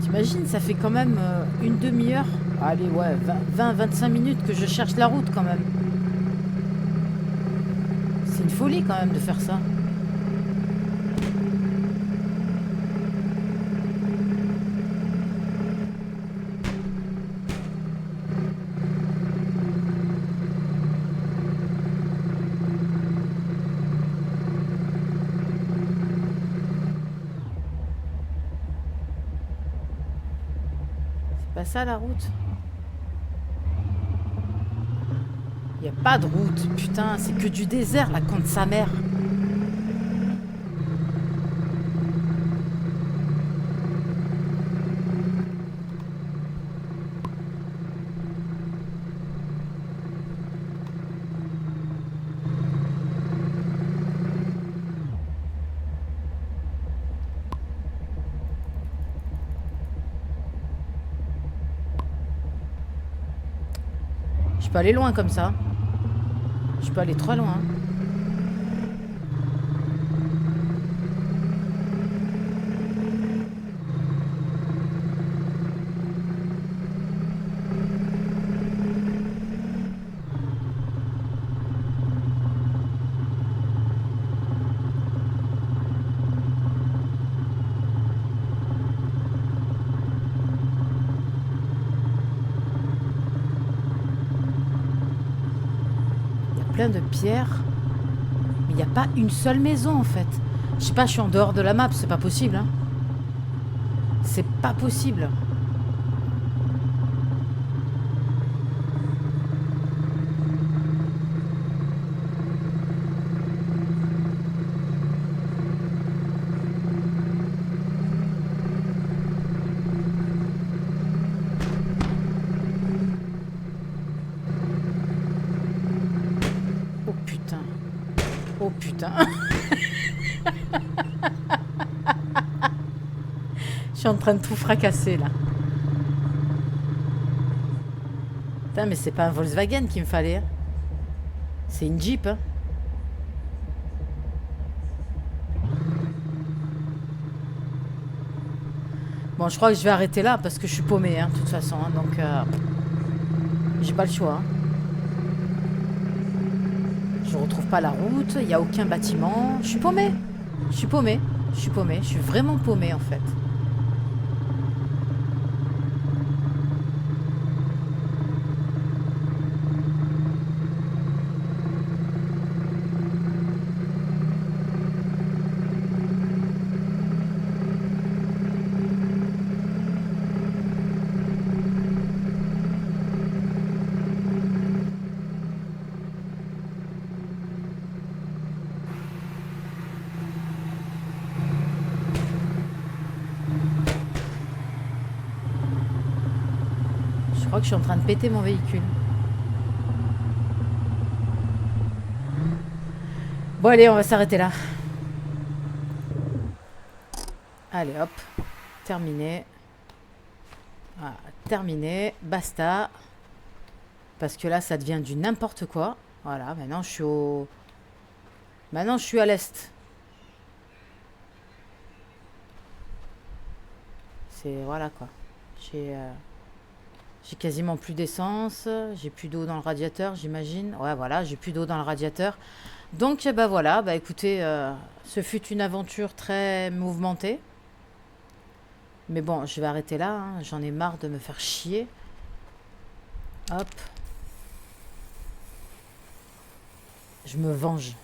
T'imagines, ça fait quand même une demi-heure. Allez, ouais, 20-25 minutes que je cherche la route quand même. C'est une folie quand même de faire ça. Pas ça la route. Y a pas de route, putain, c'est que du désert là, contre sa mère. Je peux aller loin comme ça. Je peux aller trop loin. De pierres, mais il n'y a pas une seule maison en fait. Je sais pas, je suis en dehors de la map, c'est pas possible. Hein. C'est pas possible. Oh putain. Je suis en train de tout fracasser là. Putain, mais c'est pas un Volkswagen qu'il me fallait. Hein. C'est une Jeep. Hein. Bon, je crois que je vais arrêter là parce que je suis paumée, hein, de toute façon. Hein, donc, j'ai pas le choix. Hein. Je retrouve pas la route, il n'y a aucun bâtiment. Je suis paumée. Je suis paumée. Je suis paumée. Je suis vraiment paumée, en fait. Je crois que je suis en train de péter mon véhicule. Bon, allez, on va s'arrêter là. Allez, hop. Terminé. Voilà, terminé. Basta. Parce que là, ça devient du n'importe quoi. Voilà, maintenant, je suis au... Maintenant, je suis à l'est. C'est... Voilà, quoi. J'ai quasiment plus d'essence. J'ai plus d'eau dans le radiateur, j'imagine. Ouais, voilà, j'ai plus d'eau dans le radiateur. Donc, bah voilà. Bah écoutez, ce fut une aventure très mouvementée. Mais bon, je vais arrêter là. Hein. J'en ai marre de me faire chier. Hop. Je me venge.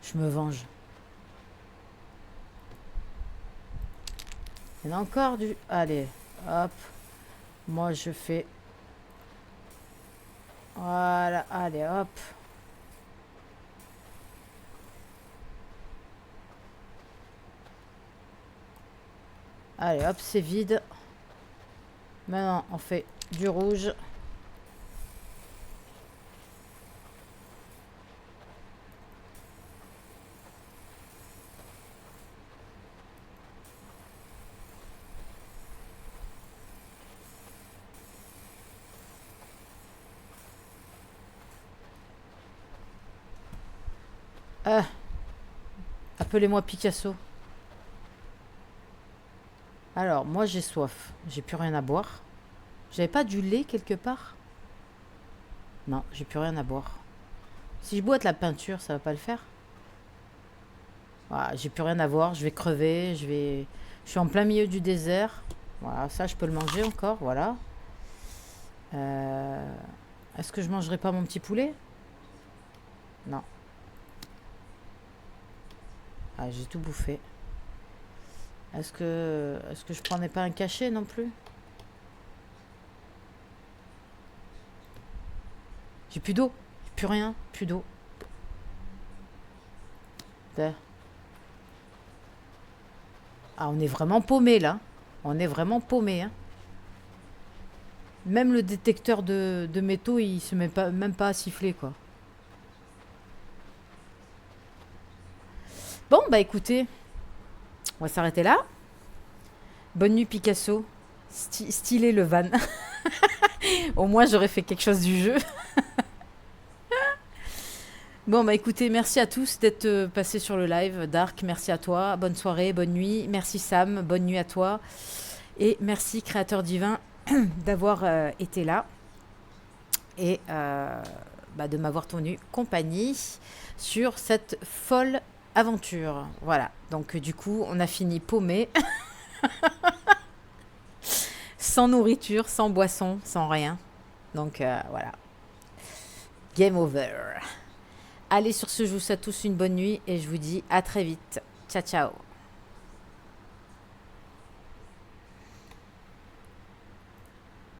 Je me venge. Il y en a encore du... Allez, hop. Moi, je fais... Voilà, allez, hop. Allez, hop, c'est vide. Maintenant, on fait du rouge. Ah, appelez-moi Picasso. Alors, moi, j'ai soif. J'ai plus rien à boire. J'avais pas du lait quelque part? Non, j'ai plus rien à boire. Si je bois de la peinture, ça va pas le faire? Voilà, j'ai plus rien à boire. Je vais crever. Je suis en plein milieu du désert. Voilà, ça, je peux le manger encore. Voilà. Euh, Est-ce que je mangerai pas mon petit poulet? Non. Ah, j'ai tout bouffé. Est-ce que je prendrais pas un cachet non plus? J'ai plus d'eau. J'ai plus rien. Plus d'eau. Putain. Ah, on est vraiment paumé là. On est vraiment paumé. Hein. Même le détecteur de métaux, il se met pas, même pas à siffler quoi. Bon, bah écoutez, on va s'arrêter là. Bonne nuit Picasso. Stylé le van. Au moins j'aurais fait quelque chose du jeu. Bon, bah écoutez, merci à tous d'être passés sur le live. Dark, merci à toi. Bonne soirée, bonne nuit. Merci Sam, bonne nuit à toi. Et merci Créateur Divin d'avoir été là et bah, de m'avoir tenu compagnie sur cette folle aventure. Voilà, donc du coup, on a fini paumé, sans nourriture, sans boisson, sans rien. Donc voilà, game over. Allez, sur ce, je vous souhaite tous une bonne nuit et je vous dis à très vite. Ciao, ciao.